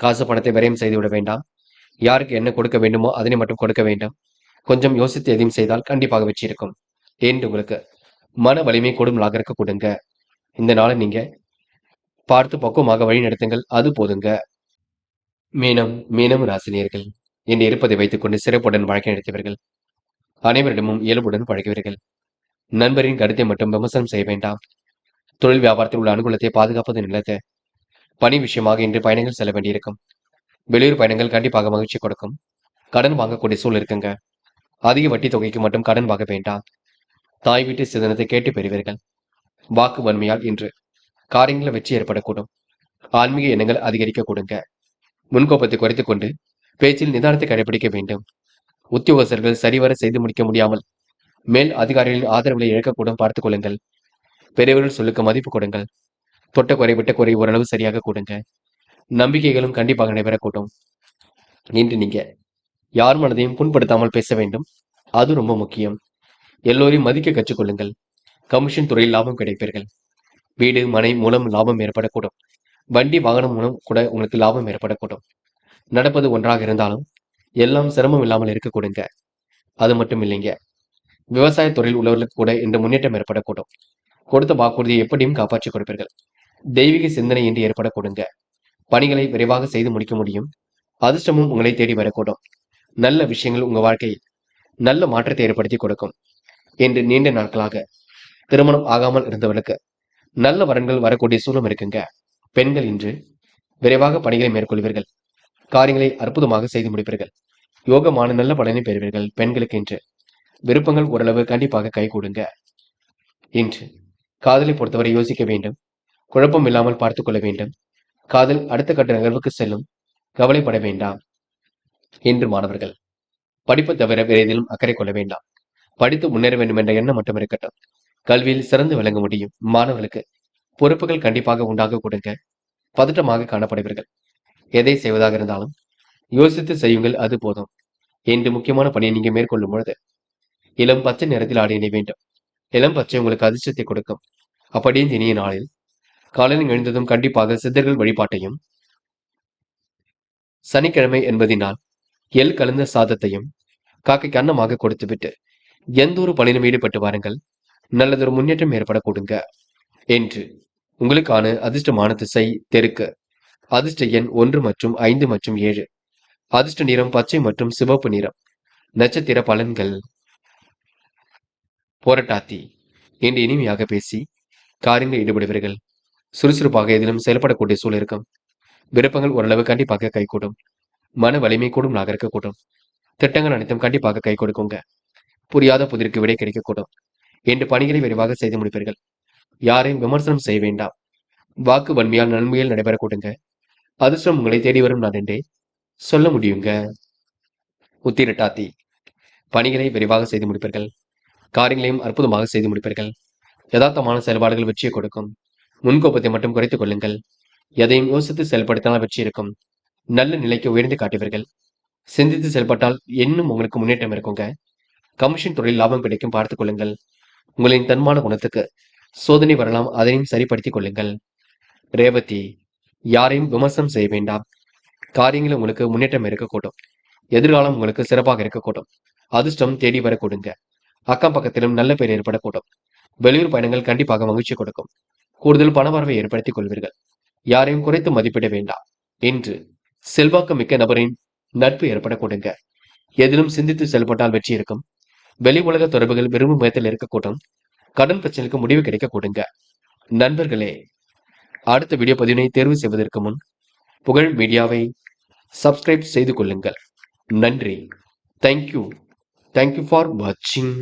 காசு பணத்தை விரயம் செய்து விட வேண்டாம். யாருக்கு என்ன கொடுக்க வேண்டுமோ அதனை மட்டும் கொடுக்க வேண்டும். கொஞ்சம் யோசித்து எதையும் செய்தால் கண்டிப்பாக வெற்றி இருக்கும் என்று உங்களுக்கு மன வலிமை கொடுமலாக இருக்க கொடுங்க. இந்த நாளை நீங்க பார்த்து பக்குவமாக வழி நடத்துங்கள். அது போதுங்க. மீனம் ராசினியர்கள் என்று இருப்பதை வைத்துக் கொண்டு சிறப்புடன் வாழ்க்கை நடத்தியவர்கள். அனைவரிடமும் இயல்புடன் பழகுவீர்கள். நண்பரின் கருத்தை மட்டும் விமர்சனம் செய்ய வேண்டாம். தொழில் வியாபாரத்தில் உள்ள அனுகூலத்தை பாதுகாப்பது நல்லது. பணி விஷயமாக இன்று பயணங்கள் செல்ல வேண்டியிருக்கும். வெளியூர் பயணங்கள் கண்டிப்பாக மகிழ்ச்சி கொடுக்கும். கடன் வாங்கக்கூடிய சூழல் இருக்குங்க. அதிக வட்டி தொகைக்கு மட்டும் கடன் வாங்க வேண்டாம். தாய் வீட்டு சிதனத்தை கேட்டு பெறுவீர்கள். வாக்கு வன்மையால் இன்று காரியங்களில் வெற்றி ஏற்படக்கூடும். ஆன்மீக எண்ணங்கள் அதிகரிக்க கொடுங்க. முன்கோப்பத்தை குறைத்துக் கொண்டு பேச்சில் நிதானத்தை கடைபிடிக்க வேண்டும். உத்தியோகஸ்தர்கள் சரிவர செய்து முடிக்க முடியாமல் மேல் அதிகாரிகளின் ஆதரவுகளை இழக்கக்கூடும் பார்த்துக் கொள்ளுங்கள். பெரியவர்கள் சொல்லுக்கு மதிப்பு கொடுங்கள். தொட்ட குறை விட்ட குறை ஓரளவு சரியாக கொடுங்க. நம்பிக்கைகளும் கண்டிப்பாக நடைபெறக்கூடும். இன்று நீங்க யார் மனதையும் புண்படுத்தாமல் பேச வேண்டும். அது ரொம்ப முக்கியம். எல்லோரையும் மதிக்க கற்றுக்கொள்ளுங்கள். கமிஷன் துறையில் லாபம் கிடைப்பீர்கள். வீடு மனை மூலம் லாபம் ஏற்படக்கூடும். வண்டி வாகனம் மூலம் கூட உங்களுக்கு லாபம் ஏற்படக்கூடும். நடப்பது ஒன்றாக இருந்தாலும் எல்லாம் சிரமம் இல்லாமல் இருக்க கொடுங்க. அது மட்டும் இல்லைங்க, விவசாய துறையில் உள்ளவர்களுக்கு கூட இந்த முன்னேற்றம் ஏற்படக்கூடும். கொடுத்த வாக்குறுதியை எப்படியும் காப்பாற்றிக் கொடுப்பீர்கள். தெய்வீக சிந்தனை என்று ஏற்பட கொடுங்க. பணிகளை விரைவாக செய்து முடிக்க முடியும். அதிர்ஷ்டமும் உங்களை தேடி வரக்கூடும். நல்ல விஷயங்கள் உங்க வாழ்க்கையில் நல்ல மாற்றத்தை ஏற்படுத்தி கொடுக்கும். என்று நீண்ட நாட்களாக திருமணம் ஆகாமல் இருந்தவர்களுக்கு நல்ல வரன்கள் வரக்கூடிய சூழலும் இருக்குங்க. பெண்கள் இன்று விரைவாக பணிகளை மேற்கொள்வீர்கள். காரியங்களை அற்புதமாக செய்து முடிப்பீர்கள். யோகமான நல்ல பலனை பெறுவீர்கள். பெண்களுக்கு இன்று விருப்பங்கள் ஓரளவு கண்டிப்பாக கைகூடுங்க. இன்று காதலை பொறுத்தவரை யோசிக்க வேண்டும். குழப்பம் இல்லாமல் பார்த்துக் கொள்ள வேண்டும். காதல் அடுத்த கட்ட நகர்வுக்கு செல்லும். கவலைப்பட வேண்டாம் என்று மாணவர்கள் படிப்பு தவிர வேறு எதிலும் அக்கறை கொள்ள வேண்டாம். படித்து முன்னேற வேண்டும் என்ற எண்ணம் மட்டும் இருக்கட்டும். கல்வியில் சிறந்து விளங்க முடியும். மாணவர்களுக்கு பொறுப்புகள் கண்டிப்பாக உண்டாக கொடுங்க. பதட்டமாக காணப்படுவீர்கள். எதை செய்வதாக இருந்தாலும் யோசித்து செய்யுங்கள், அது போதும். என்று முக்கியமான பணியை நீங்க மேற்கொள்ளும் பொழுது இளம் பச்சை நிறத்தில் ஆடை அணிய வேண்டும். இளம் பச்சை உங்களுக்கு அதிர்ஷ்டத்தை கொடுக்கும். அப்படியே இந்த இனிய நாளில் காலையில் எழுந்ததும் கண்டிப்பாக சித்தர்கள் வழிபாட்டையும், சனிக்கிழமை என்பதினால் எள் கலந்த சாதத்தையும் காக்கைக்கு அன்னமாக கொடுத்துவிட்டு எந்த ஒரு பணியிலும் ஈடுபட்டு வாருங்கள். நல்லதொரு முன்னேற்றம் ஏற்பட கொடுங்க. என்று உங்களுக்கான அதிர்ஷ்டமான திசை தெற்கு. அதிர்ஷ்ட எண் 1 மற்றும் 5 மற்றும் 7. அதிர்ஷ்ட நிறம் பச்சை மற்றும் சிவப்பு நிறம். நட்சத்திர பலன்கள். போராட்டாத்தி. என்று இனிமையாக பேசி காரியங்கள் ஈடுபடுவீர்கள். சுறுசுறுப்பாக எதிலும் செயல்படக்கூடிய சூழல் இருக்கும். விருப்பங்கள் ஓரளவு கண்டிப்பாக கைகூடும். மன வலிமை கூடும் நாக இருக்கக்கூடும். திட்டங்கள் அனைத்தும் கண்டிப்பாக கை கொடுக்குங்க. புரியாத புதிருக்கு விடை கிடைக்கக்கூடும். என்று பணிகளை விரைவாக செய்து முடிப்பீர்கள். யாரையும் விமர்சனம் செய்ய வேண்டாம். வாக்கு வன்மையால் நன்மையில் நடைபெற கொடுங்க. அதிர்ஷ்டம் உங்களை தேடி வரும் நான் என்றே சொல்ல முடியுங்க. உத்திரட்டாத்தி. பணிகளை விரைவாக செய்து முடிப்பீர்கள். காரியங்களையும் அற்புதமாக செய்து முடிப்பீர்கள். யதார்த்தமான செயல்பாடுகள் வெற்றியை கொடுக்கும். முன்கோபத்தை மட்டும் குறைத்துக் கொள்ளுங்கள். எதையும் யோசித்து செயல்படுத்தினால் வெற்றி இருக்கும். நல்ல நிலைக்கு உயர்ந்து காட்டுவீர்கள். சிந்தித்து செயல்பட்டால் இன்னும் உங்களுக்கு முன்னேற்றம் இருக்குங்க. கமிஷன் தொழில் லாபம் கிடைக்கும், பார்த்துக் கொள்ளுங்கள். உங்களின் தன்மான குணத்துக்கு சோதனை வரலாம், அதையும் சரிப்படுத்திக் கொள்ளுங்கள். ரேவதி. யாரையும் விமர்சனம் செய்ய வேண்டாம். காரியங்கள் உங்களுக்கு முன்னேற்றம் இருக்கக்கூடும். எதிர்காலம் உங்களுக்கு சிறப்பாக இருக்கக்கூடும். அதிர்ஷ்டம் தேடி வர கொடுங்க. அக்கம் பக்கத்திலும் நல்ல பெயர் ஏற்படக்கூடும். வெளியூர் பயணங்கள் கண்டிப்பாக மகிழ்ச்சி கொடுக்கும். கூடுதல் பணவரவை ஏற்படுத்திக் கொள்வீர்கள். யாரையும் குறைத்து மதிப்பிட வேண்டாம். என்று செல்வாக்கு மிக்க நபரின் நட்பு ஏற்பட கொடுங்க. எதிலும் சிந்தித்து செயல்பட்டால் வெற்றி இருக்கும். வெளி உலக தொடர்புகள் விரும்பும் விதத்தில் இருக்கக்கூடும். கடன் பிரச்சனைக்கு முடிவு கிடைக்க கொடுங்க. நண்பர்களே, அடுத்த வீடியோ பதிவினை தேர்வு செய்வதற்கு முன் புகழ் மீடியாவை சப்ஸ்கிரைப் செய்து கொள்ளுங்கள். நன்றி. தேங்க்யூ ஃபார் வாட்சிங்.